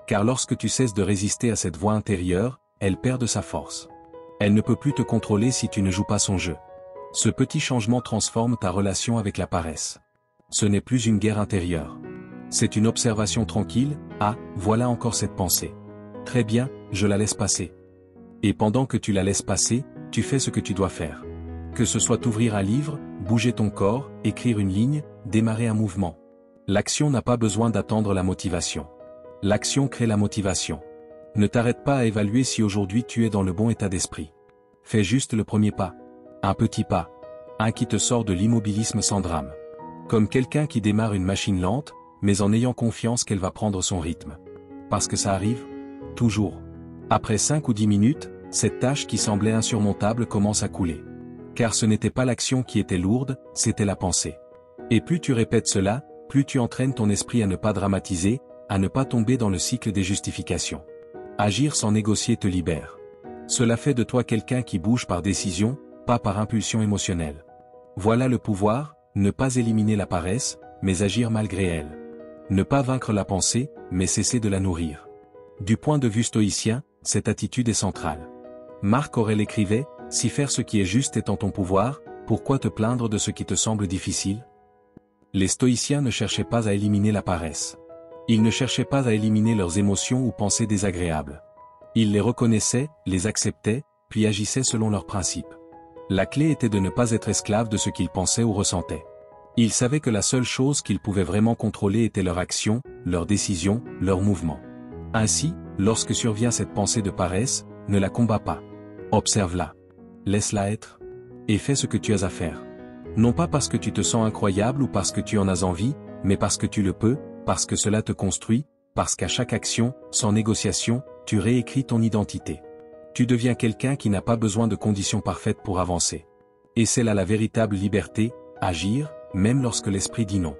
Car lorsque tu cesses de résister à cette voix intérieure, elle perd de sa force. Elle ne peut plus te contrôler si tu ne joues pas son jeu. Ce petit changement transforme ta relation avec la paresse. Ce n'est plus une guerre intérieure. C'est une observation tranquille, ah, voilà encore cette pensée. Très bien, je la laisse passer. Et pendant que tu la laisses passer, tu fais ce que tu dois faire. Que ce soit ouvrir un livre, bouger ton corps, écrire une ligne, démarrer un mouvement. L'action n'a pas besoin d'attendre la motivation. L'action crée la motivation. Ne t'arrête pas à évaluer si aujourd'hui tu es dans le bon état d'esprit. Fais juste le premier pas. Un petit pas. Un qui te sort de l'immobilisme sans drame. Comme quelqu'un qui démarre une machine lente, mais en ayant confiance qu'elle va prendre son rythme. Parce que ça arrive. Toujours. Après 5 ou 10 minutes, cette tâche qui semblait insurmontable commence à couler. Car ce n'était pas l'action qui était lourde, c'était la pensée. Et plus tu répètes cela, plus tu entraînes ton esprit à ne pas dramatiser, à ne pas tomber dans le cycle des justifications. Agir sans négocier te libère. Cela fait de toi quelqu'un qui bouge par décision, pas par impulsion émotionnelle. Voilà le pouvoir, ne pas éliminer la paresse, mais agir malgré elle. Ne pas vaincre la pensée, mais cesser de la nourrir. Du point de vue stoïcien, cette attitude est centrale. Marc Aurèle écrivait, « Si faire ce qui est juste est en ton pouvoir, pourquoi te plaindre de ce qui te semble difficile ?» Les stoïciens ne cherchaient pas à éliminer la paresse. Ils ne cherchaient pas à éliminer leurs émotions ou pensées désagréables. Ils les reconnaissaient, les acceptaient, puis agissaient selon leurs principes. La clé était de ne pas être esclave de ce qu'ils pensaient ou ressentaient. Ils savaient que la seule chose qu'ils pouvaient vraiment contrôler était leur action, leurs décisions, leurs mouvements. Ainsi, lorsque survient cette pensée de paresse, ne la combats pas. Observe-la. Laisse-la être. Et fais ce que tu as à faire. Non pas parce que tu te sens incroyable ou parce que tu en as envie, mais parce que tu le peux, parce que cela te construit, parce qu'à chaque action, sans négociation, tu réécris ton identité. Tu deviens quelqu'un qui n'a pas besoin de conditions parfaites pour avancer. Et c'est là la véritable liberté, agir, même lorsque l'esprit dit non.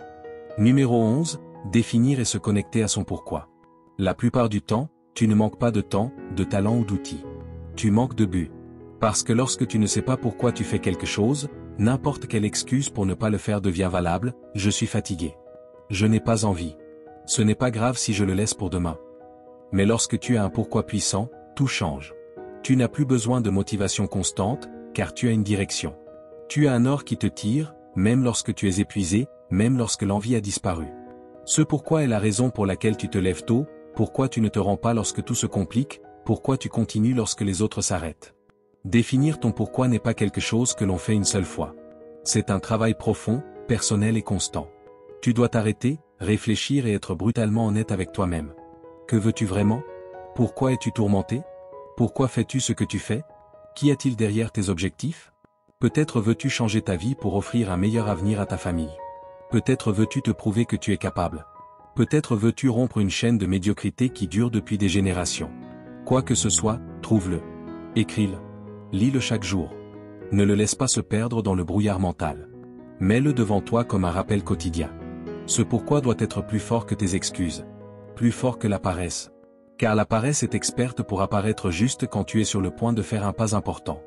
Numéro 11, définir et se connecter à son pourquoi. La plupart du temps, tu ne manques pas de temps, de talent ou d'outils. Tu manques de but. Parce que lorsque tu ne sais pas pourquoi tu fais quelque chose, n'importe quelle excuse pour ne pas le faire devient valable, je suis fatigué. Je n'ai pas envie. Ce n'est pas grave si je le laisse pour demain. Mais lorsque tu as un pourquoi puissant, tout change. Tu n'as plus besoin de motivation constante, car tu as une direction. Tu as un nord qui te tire, même lorsque tu es épuisé, même lorsque l'envie a disparu. Ce pourquoi est la raison pour laquelle tu te lèves tôt, pourquoi tu ne te rends pas lorsque tout se complique, pourquoi tu continues lorsque les autres s'arrêtent. Définir ton pourquoi n'est pas quelque chose que l'on fait une seule fois. C'est un travail profond, personnel et constant. Tu dois t'arrêter, réfléchir et être brutalement honnête avec toi-même. Que veux-tu vraiment? Pourquoi es-tu tourmenté? Pourquoi fais-tu ce que tu fais? Qu'y a-t-il derrière tes objectifs? Peut-être veux-tu changer ta vie pour offrir un meilleur avenir à ta famille. Peut-être veux-tu te prouver que tu es capable. Peut-être veux-tu rompre une chaîne de médiocrité qui dure depuis des générations. Quoi que ce soit, trouve-le. Écris-le. Lis-le chaque jour. Ne le laisse pas se perdre dans le brouillard mental. Mets-le devant toi comme un rappel quotidien. Ce pourquoi doit être plus fort que tes excuses. Plus fort que la paresse. Car la paresse est experte pour apparaître juste quand tu es sur le point de faire un pas important.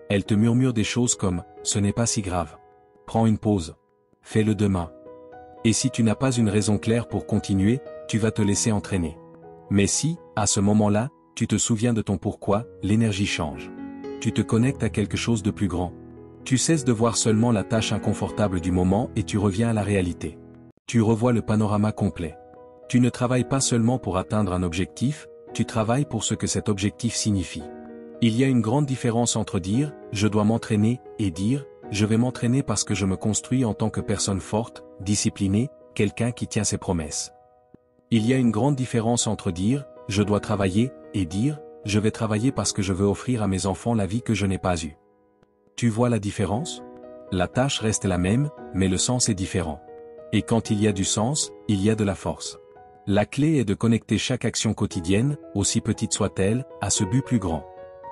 Elle te murmure des choses comme « ce n'est pas si grave ». Prends une pause. Fais-le demain. Et si tu n'as pas une raison claire pour continuer, tu vas te laisser entraîner. Mais si, à ce moment-là, tu te souviens de ton pourquoi, l'énergie change. Tu te connectes à quelque chose de plus grand. Tu cesses de voir seulement la tâche inconfortable du moment et tu reviens à la réalité. Tu revois le panorama complet. Tu ne travailles pas seulement pour atteindre un objectif, tu travailles pour ce que cet objectif signifie. Il y a une grande différence entre dire « je dois m'entraîner » et dire « je vais m'entraîner parce que je me construis en tant que personne forte, disciplinée, quelqu'un qui tient ses promesses ». Il y a une grande différence entre dire « je dois travailler » et dire « je vais travailler parce que je veux offrir à mes enfants la vie que je n'ai pas eue ». Tu vois la différence? La tâche reste la même, mais le sens est différent. Et quand il y a du sens, il y a de la force. La clé est de connecter chaque action quotidienne, aussi petite soit-elle, à ce but plus grand.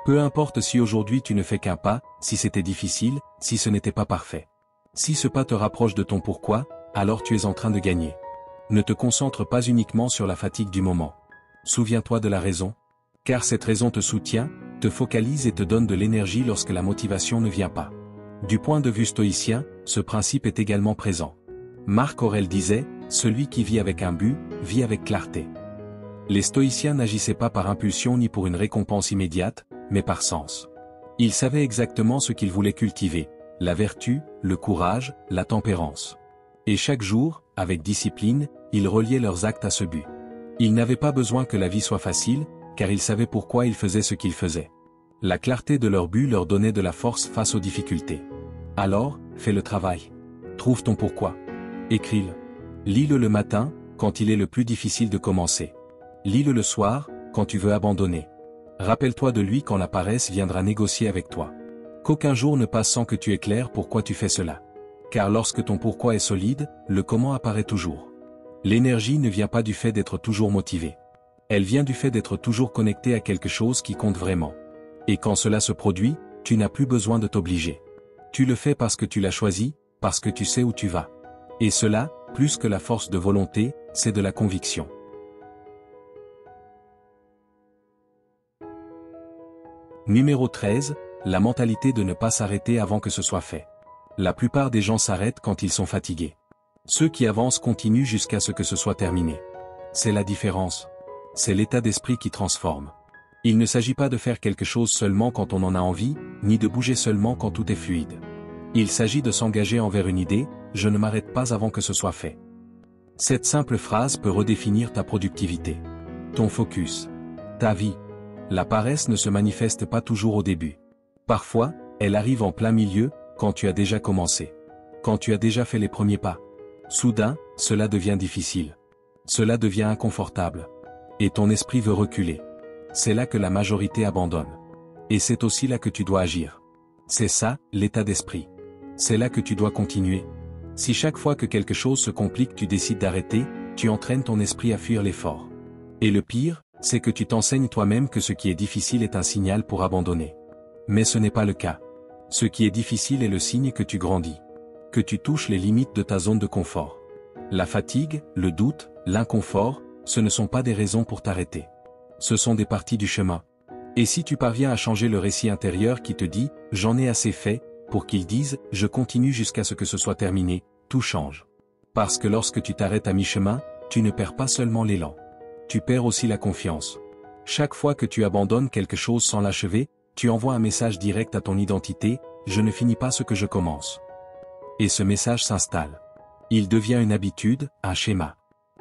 Peu importe si aujourd'hui tu ne fais qu'un pas, si c'était difficile, si ce n'était pas parfait. Si ce pas te rapproche de ton pourquoi, alors tu es en train de gagner. Ne te concentre pas uniquement sur la fatigue du moment. Souviens-toi de la raison. Car cette raison te soutient, te focalise et te donne de l'énergie lorsque la motivation ne vient pas. Du point de vue stoïcien, ce principe est également présent. Marc Aurèle disait, « Celui qui vit avec un but, vit avec clarté ». Les stoïciens n'agissaient pas par impulsion ni pour une récompense immédiate, mais par sens. Ils savaient exactement ce qu'ils voulaient cultiver, la vertu, le courage, la tempérance. Et chaque jour, avec discipline, ils reliaient leurs actes à ce but. Ils n'avaient pas besoin que la vie soit facile, car ils savaient pourquoi ils faisaient ce qu'ils faisaient. La clarté de leur but leur donnait de la force face aux difficultés. Alors, fais le travail. Trouve ton pourquoi. Écris-le. Lis-le le matin, quand il est le plus difficile de commencer. Lis-le le soir, quand tu veux abandonner. Rappelle-toi de lui quand la paresse viendra négocier avec toi. Qu'aucun jour ne passe sans que tu aies clair pourquoi tu fais cela. Car lorsque ton pourquoi est solide, le comment apparaît toujours. L'énergie ne vient pas du fait d'être toujours motivé. Elle vient du fait d'être toujours connecté à quelque chose qui compte vraiment. Et quand cela se produit, tu n'as plus besoin de t'obliger. Tu le fais parce que tu l'as choisi, parce que tu sais où tu vas. Et cela, plus que la force de volonté, c'est de la conviction. Numéro 13, la mentalité de ne pas s'arrêter avant que ce soit fait. La plupart des gens s'arrêtent quand ils sont fatigués. Ceux qui avancent continuent jusqu'à ce que ce soit terminé. C'est la différence. C'est l'état d'esprit qui transforme. Il ne s'agit pas de faire quelque chose seulement quand on en a envie, ni de bouger seulement quand tout est fluide. Il s'agit de s'engager envers une idée, je ne m'arrête pas avant que ce soit fait. Cette simple phrase peut redéfinir ta productivité. Ton focus. Ta vie. La paresse ne se manifeste pas toujours au début. Parfois, elle arrive en plein milieu, quand tu as déjà commencé. Quand tu as déjà fait les premiers pas. Soudain, cela devient difficile. Cela devient inconfortable. Et ton esprit veut reculer. C'est là que la majorité abandonne. Et c'est aussi là que tu dois agir. C'est ça, l'état d'esprit. C'est là que tu dois continuer. Si chaque fois que quelque chose se complique tu décides d'arrêter, tu entraînes ton esprit à fuir l'effort. Et le pire, c'est que tu t'enseignes toi-même que ce qui est difficile est un signal pour abandonner. Mais ce n'est pas le cas. Ce qui est difficile est le signe que tu grandis. Que tu touches les limites de ta zone de confort. La fatigue, le doute, l'inconfort, ce ne sont pas des raisons pour t'arrêter. Ce sont des parties du chemin. Et si tu parviens à changer le récit intérieur qui te dit « j'en ai assez fait », pour qu'il dise « je continue jusqu'à ce que ce soit terminé », tout change. Parce que lorsque tu t'arrêtes à mi-chemin, tu ne perds pas seulement l'élan. Tu perds aussi la confiance. Chaque fois que tu abandonnes quelque chose sans l'achever, tu envoies un message direct à ton identité, je ne finis pas ce que je commence. Et ce message s'installe. Il devient une habitude, un schéma.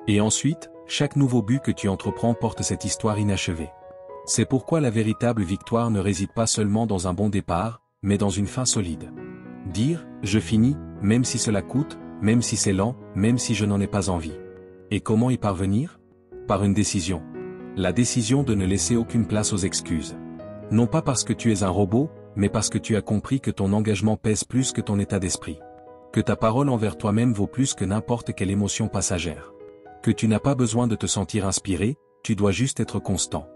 Et ensuite, chaque nouveau but que tu entreprends porte cette histoire inachevée. C'est pourquoi la véritable victoire ne réside pas seulement dans un bon départ, mais dans une fin solide. Dire, je finis, même si cela coûte, même si c'est lent, même si je n'en ai pas envie. Et comment y parvenir? Par une décision. La décision de ne laisser aucune place aux excuses. Non pas parce que tu es un robot, mais parce que tu as compris que ton engagement pèse plus que ton état d'esprit. Que ta parole envers toi-même vaut plus que n'importe quelle émotion passagère. Que tu n'as pas besoin de te sentir inspiré, tu dois juste être constant.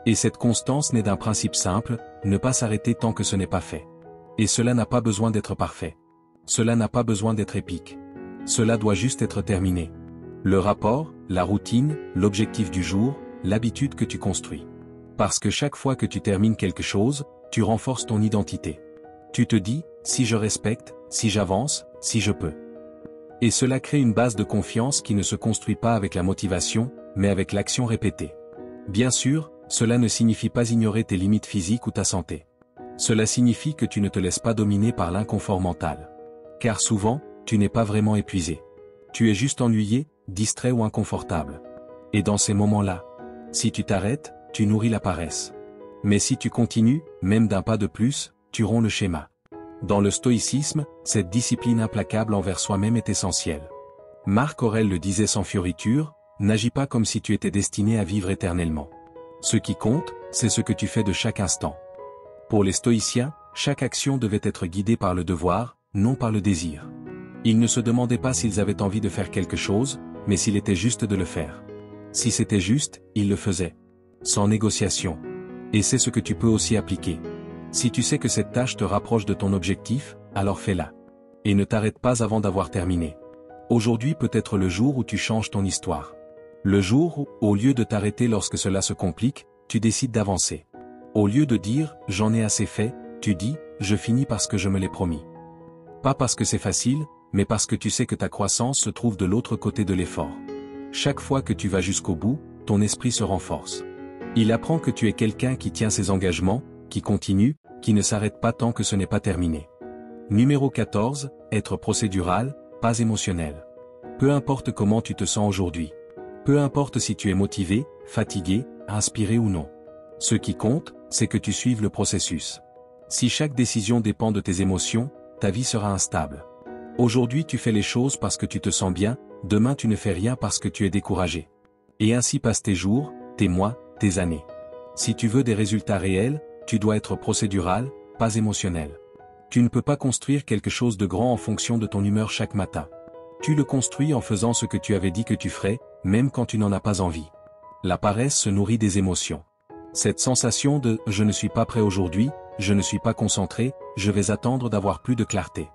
Et cette constance naît d'un principe simple, ne pas s'arrêter tant que ce n'est pas fait. Et cela n'a pas besoin d'être parfait. Cela n'a pas besoin d'être épique. Cela doit juste être terminé. Le rapport, la routine, l'objectif du jour, l'habitude que tu construis. Parce que chaque fois que tu termines quelque chose, tu renforces ton identité. Tu te dis, si je respecte, si j'avance, si je peux. Et cela crée une base de confiance qui ne se construit pas avec la motivation, mais avec l'action répétée. Bien sûr, cela ne signifie pas ignorer tes limites physiques ou ta santé. Cela signifie que tu ne te laisses pas dominer par l'inconfort mental. Car souvent, tu n'es pas vraiment épuisé. Tu es juste ennuyé, distrait ou inconfortable. Et dans ces moments-là, si tu t'arrêtes, tu nourris la paresse. Mais si tu continues, même d'un pas de plus, tu romps le schéma. Dans le stoïcisme, cette discipline implacable envers soi-même est essentielle. Marc Aurèle le disait sans fioriture, n'agis pas comme si tu étais destiné à vivre éternellement. Ce qui compte, c'est ce que tu fais de chaque instant. Pour les stoïciens, chaque action devait être guidée par le devoir, non par le désir. Ils ne se demandaient pas s'ils avaient envie de faire quelque chose, mais s'il était juste de le faire. Si c'était juste, ils le faisaient. Sans négociation. Et c'est ce que tu peux aussi appliquer. Si tu sais que cette tâche te rapproche de ton objectif, alors fais-la. Et ne t'arrête pas avant d'avoir terminé. Aujourd'hui peut être le jour où tu changes ton histoire. Le jour où, au lieu de t'arrêter lorsque cela se complique, tu décides d'avancer. Au lieu de dire « j'en ai assez fait », tu dis « je finis parce que je me l'ai promis ». Pas parce que c'est facile, mais parce que tu sais que ta croissance se trouve de l'autre côté de l'effort. Chaque fois que tu vas jusqu'au bout, ton esprit se renforce. Il apprend que tu es quelqu'un qui tient ses engagements, qui continue, qui ne s'arrête pas tant que ce n'est pas terminé. Numéro 14, être procédural, pas émotionnel. Peu importe comment tu te sens aujourd'hui. Peu importe si tu es motivé, fatigué, inspiré ou non. Ce qui compte, c'est que tu suives le processus. Si chaque décision dépend de tes émotions, ta vie sera instable. Aujourd'hui tu fais les choses parce que tu te sens bien, demain tu ne fais rien parce que tu es découragé. Et ainsi passent tes jours, tes mois, tes années. Si tu veux des résultats réels, tu dois être procédural, pas émotionnel. Tu ne peux pas construire quelque chose de grand en fonction de ton humeur chaque matin. Tu le construis en faisant ce que tu avais dit que tu ferais, même quand tu n'en as pas envie. La paresse se nourrit des émotions. Cette sensation de « je ne suis pas prêt aujourd'hui, je ne suis pas concentré, je vais attendre d'avoir plus de clarté ».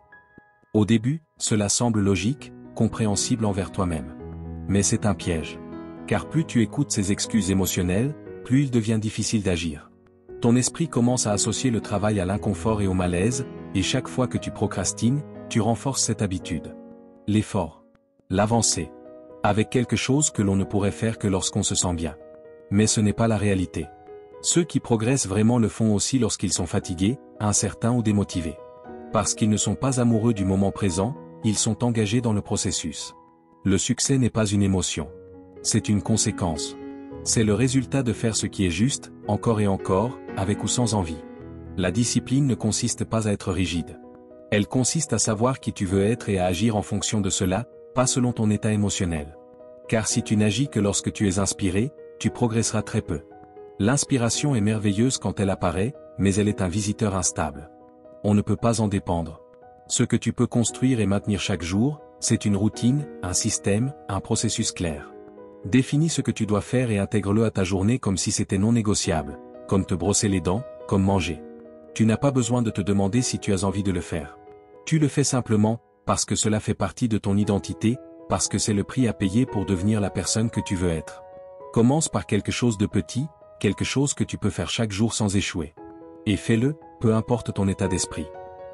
Au début, cela semble logique, compréhensible envers toi-même. Mais c'est un piège. Car plus tu écoutes ces excuses émotionnelles, plus il devient difficile d'agir. Ton esprit commence à associer le travail à l'inconfort et au malaise, et chaque fois que tu procrastines, tu renforces cette habitude. L'effort. L'avancée. Avec quelque chose que l'on ne pourrait faire que lorsqu'on se sent bien. Mais ce n'est pas la réalité. Ceux qui progressent vraiment le font aussi lorsqu'ils sont fatigués, incertains ou démotivés. Parce qu'ils ne sont pas amoureux du moment présent, ils sont engagés dans le processus. Le succès n'est pas une émotion. C'est une conséquence. C'est le résultat de faire ce qui est juste, encore et encore, avec ou sans envie. La discipline ne consiste pas à être rigide. Elle consiste à savoir qui tu veux être et à agir en fonction de cela, pas selon ton état émotionnel. Car si tu n'agis que lorsque tu es inspiré, tu progresseras très peu. L'inspiration est merveilleuse quand elle apparaît, mais elle est un visiteur instable. On ne peut pas en dépendre. Ce que tu peux construire et maintenir chaque jour, c'est une routine, un système, un processus clair. Définis ce que tu dois faire et intègre-le à ta journée comme si c'était non négociable, comme te brosser les dents, comme manger. Tu n'as pas besoin de te demander si tu as envie de le faire. Tu le fais simplement, parce que cela fait partie de ton identité, parce que c'est le prix à payer pour devenir la personne que tu veux être. Commence par quelque chose de petit, quelque chose que tu peux faire chaque jour sans échouer. Et fais-le, peu importe ton état d'esprit.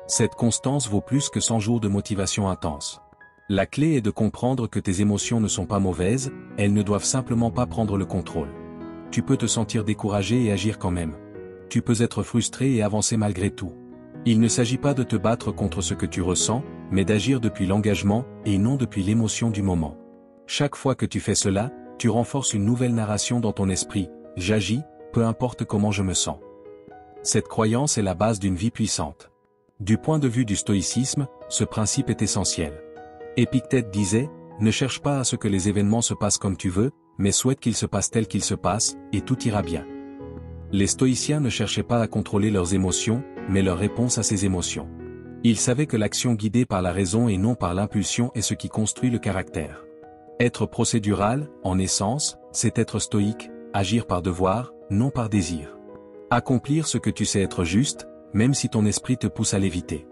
Cette constance vaut plus que 100 jours de motivation intense. La clé est de comprendre que tes émotions ne sont pas mauvaises, elles ne doivent simplement pas prendre le contrôle. tu peux te sentir découragé et agir quand même. Tu peux être frustré et avancer malgré tout. Il ne s'agit pas de te battre contre ce que tu ressens, mais d'agir depuis l'engagement et non depuis l'émotion du moment. Chaque fois que tu fais cela, tu renforces une nouvelle narration dans ton esprit, j'agis, peu importe comment je me sens. Cette croyance est la base d'une vie puissante. Du point de vue du stoïcisme, ce principe est essentiel. Épictète disait, ne cherche pas à ce que les événements se passent comme tu veux, mais souhaite qu'ils se passent tels qu'ils se passent, et tout ira bien. Les stoïciens ne cherchaient pas à contrôler leurs émotions, mais leur réponse à ces émotions. Ils savaient que l'action guidée par la raison et non par l'impulsion est ce qui construit le caractère. Être procédural, en essence, c'est être stoïque, agir par devoir, non par désir. Accomplir ce que tu sais être juste, même si ton esprit te pousse à l'éviter.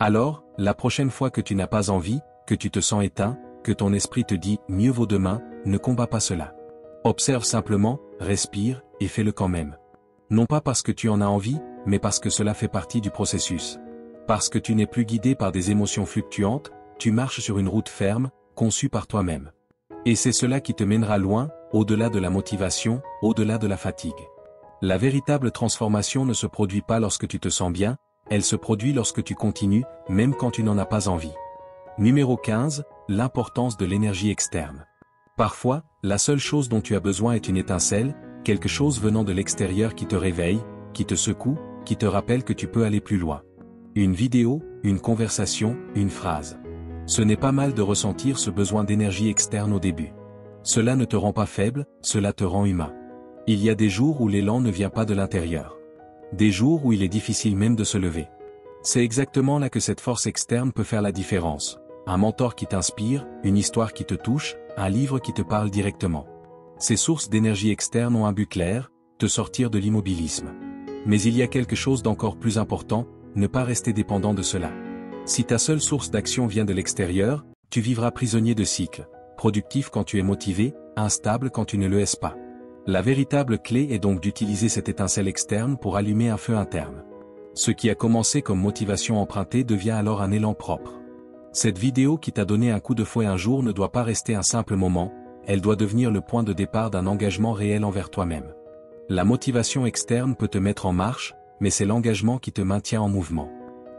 Alors, la prochaine fois que tu n'as pas envie, que tu te sens éteint, que ton esprit te dit « mieux vaut demain », ne combats pas cela. Observe simplement, respire, et fais-le quand même. Non pas parce que tu en as envie, mais parce que cela fait partie du processus. Parce que tu n'es plus guidé par des émotions fluctuantes, tu marches sur une route ferme, conçue par toi-même. Et c'est cela qui te mènera loin, au-delà de la motivation, au-delà de la fatigue. La véritable transformation ne se produit pas lorsque tu te sens bien, elle se produit lorsque tu continues, même quand tu n'en as pas envie. Numéro 15, l'importance de l'énergie externe. Parfois, la seule chose dont tu as besoin est une étincelle, quelque chose venant de l'extérieur qui te réveille, qui te secoue, qui te rappelle que tu peux aller plus loin. Une vidéo, une conversation, une phrase. Ce n'est pas mal de ressentir ce besoin d'énergie externe au début. Cela ne te rend pas faible, cela te rend humain. Il y a des jours où l'élan ne vient pas de l'intérieur. Des jours où il est difficile même de se lever. C'est exactement là que cette force externe peut faire la différence. Un mentor qui t'inspire, une histoire qui te touche, un livre qui te parle directement. Ces sources d'énergie externe ont un but clair, te sortir de l'immobilisme. Mais il y a quelque chose d'encore plus important, ne pas rester dépendant de cela. Si ta seule source d'action vient de l'extérieur, tu vivras prisonnier de cycles, productif quand tu es motivé, instable quand tu ne le es pas. La véritable clé est donc d'utiliser cette étincelle externe pour allumer un feu interne. Ce qui a commencé comme motivation empruntée devient alors un élan propre. Cette vidéo qui t'a donné un coup de fouet un jour ne doit pas rester un simple moment, elle doit devenir le point de départ d'un engagement réel envers toi-même. La motivation externe peut te mettre en marche, mais c'est l'engagement qui te maintient en mouvement.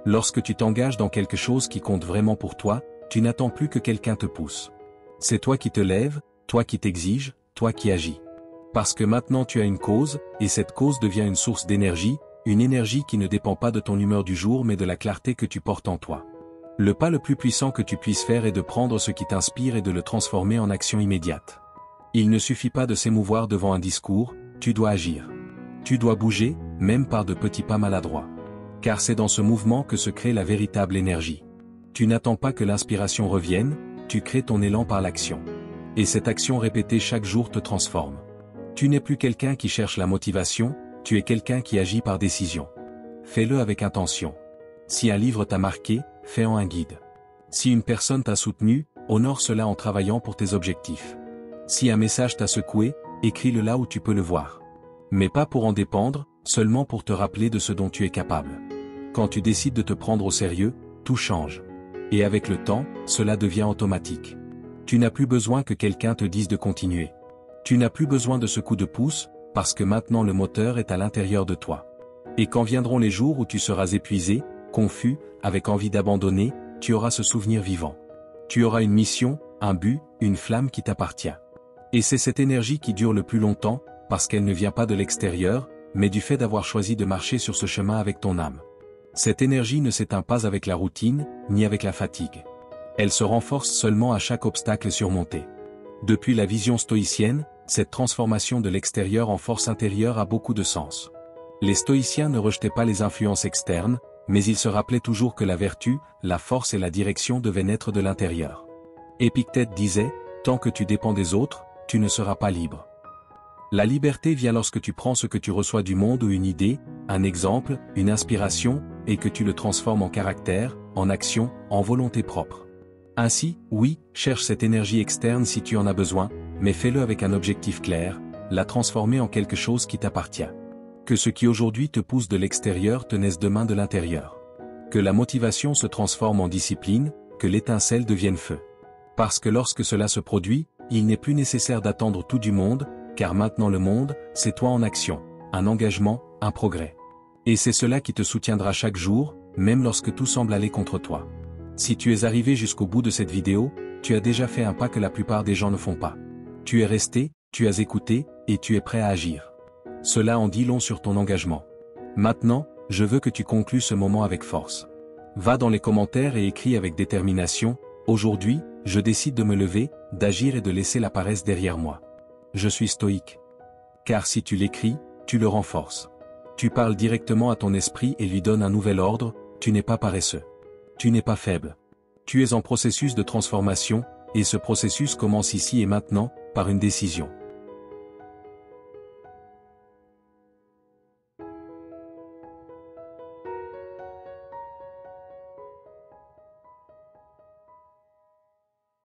Lorsque tu t'engages dans quelque chose qui compte vraiment pour toi, tu n'attends plus que quelqu'un te pousse. C'est toi qui te lèves, toi qui t'exiges, toi qui agis. Parce que maintenant tu as une cause, et cette cause devient une source d'énergie, une énergie qui ne dépend pas de ton humeur du jour mais de la clarté que tu portes en toi. Le pas le plus puissant que tu puisses faire est de prendre ce qui t'inspire et de le transformer en action immédiate. Il ne suffit pas de s'émouvoir devant un discours, tu dois agir. Tu dois bouger, même par de petits pas maladroits. Car c'est dans ce mouvement que se crée la véritable énergie. Tu n'attends pas que l'inspiration revienne, tu crées ton élan par l'action. Et cette action répétée chaque jour te transforme. Tu n'es plus quelqu'un qui cherche la motivation, tu es quelqu'un qui agit par décision. Fais-le avec intention. Si un livre t'a marqué, fais-en un guide. Si une personne t'a soutenu, honore cela en travaillant pour tes objectifs. Si un message t'a secoué, écris-le là où tu peux le voir. Mais pas pour en dépendre, seulement pour te rappeler de ce dont tu es capable. Quand tu décides de te prendre au sérieux, tout change. Et avec le temps, cela devient automatique. Tu n'as plus besoin que quelqu'un te dise de continuer. Tu n'as plus besoin de ce coup de pouce, parce que maintenant le moteur est à l'intérieur de toi. Et quand viendront les jours où tu seras épuisé, confus, avec envie d'abandonner, tu auras ce souvenir vivant. Tu auras une mission, un but, une flamme qui t'appartient. Et c'est cette énergie qui dure le plus longtemps, parce qu'elle ne vient pas de l'extérieur, mais du fait d'avoir choisi de marcher sur ce chemin avec ton âme. Cette énergie ne s'éteint pas avec la routine, ni avec la fatigue. Elle se renforce seulement à chaque obstacle surmonté. Depuis la vision stoïcienne, cette transformation de l'extérieur en force intérieure a beaucoup de sens. Les stoïciens ne rejetaient pas les influences externes, mais ils se rappelaient toujours que la vertu, la force et la direction devaient naître de l'intérieur. Épictète disait, « Tant que tu dépends des autres, tu ne seras pas libre. » La liberté vient lorsque tu prends ce que tu reçois du monde ou une idée, un exemple, une inspiration, et que tu le transformes en caractère, en action, en volonté propre. Ainsi, oui, cherche cette énergie externe si tu en as besoin, mais fais-le avec un objectif clair, la transformer en quelque chose qui t'appartient. Que ce qui aujourd'hui te pousse de l'extérieur te naisse demain de l'intérieur. Que la motivation se transforme en discipline, que l'étincelle devienne feu. Parce que lorsque cela se produit, il n'est plus nécessaire d'attendre tout du monde, car maintenant le monde, c'est toi en action, un engagement, un progrès. Et c'est cela qui te soutiendra chaque jour, même lorsque tout semble aller contre toi. Si tu es arrivé jusqu'au bout de cette vidéo, tu as déjà fait un pas que la plupart des gens ne font pas. Tu es resté, tu as écouté, et tu es prêt à agir. Cela en dit long sur ton engagement. Maintenant, je veux que tu conclues ce moment avec force. Va dans les commentaires et écris avec détermination, « Aujourd'hui, je décide de me lever, d'agir et de laisser la paresse derrière moi. Je suis stoïque. » Car si tu l'écris, tu le renforces. Tu parles directement à ton esprit et lui donnes un nouvel ordre, tu n'es pas paresseux. Tu n'es pas faible. Tu es en processus de transformation, et ce processus commence ici et maintenant, par une décision.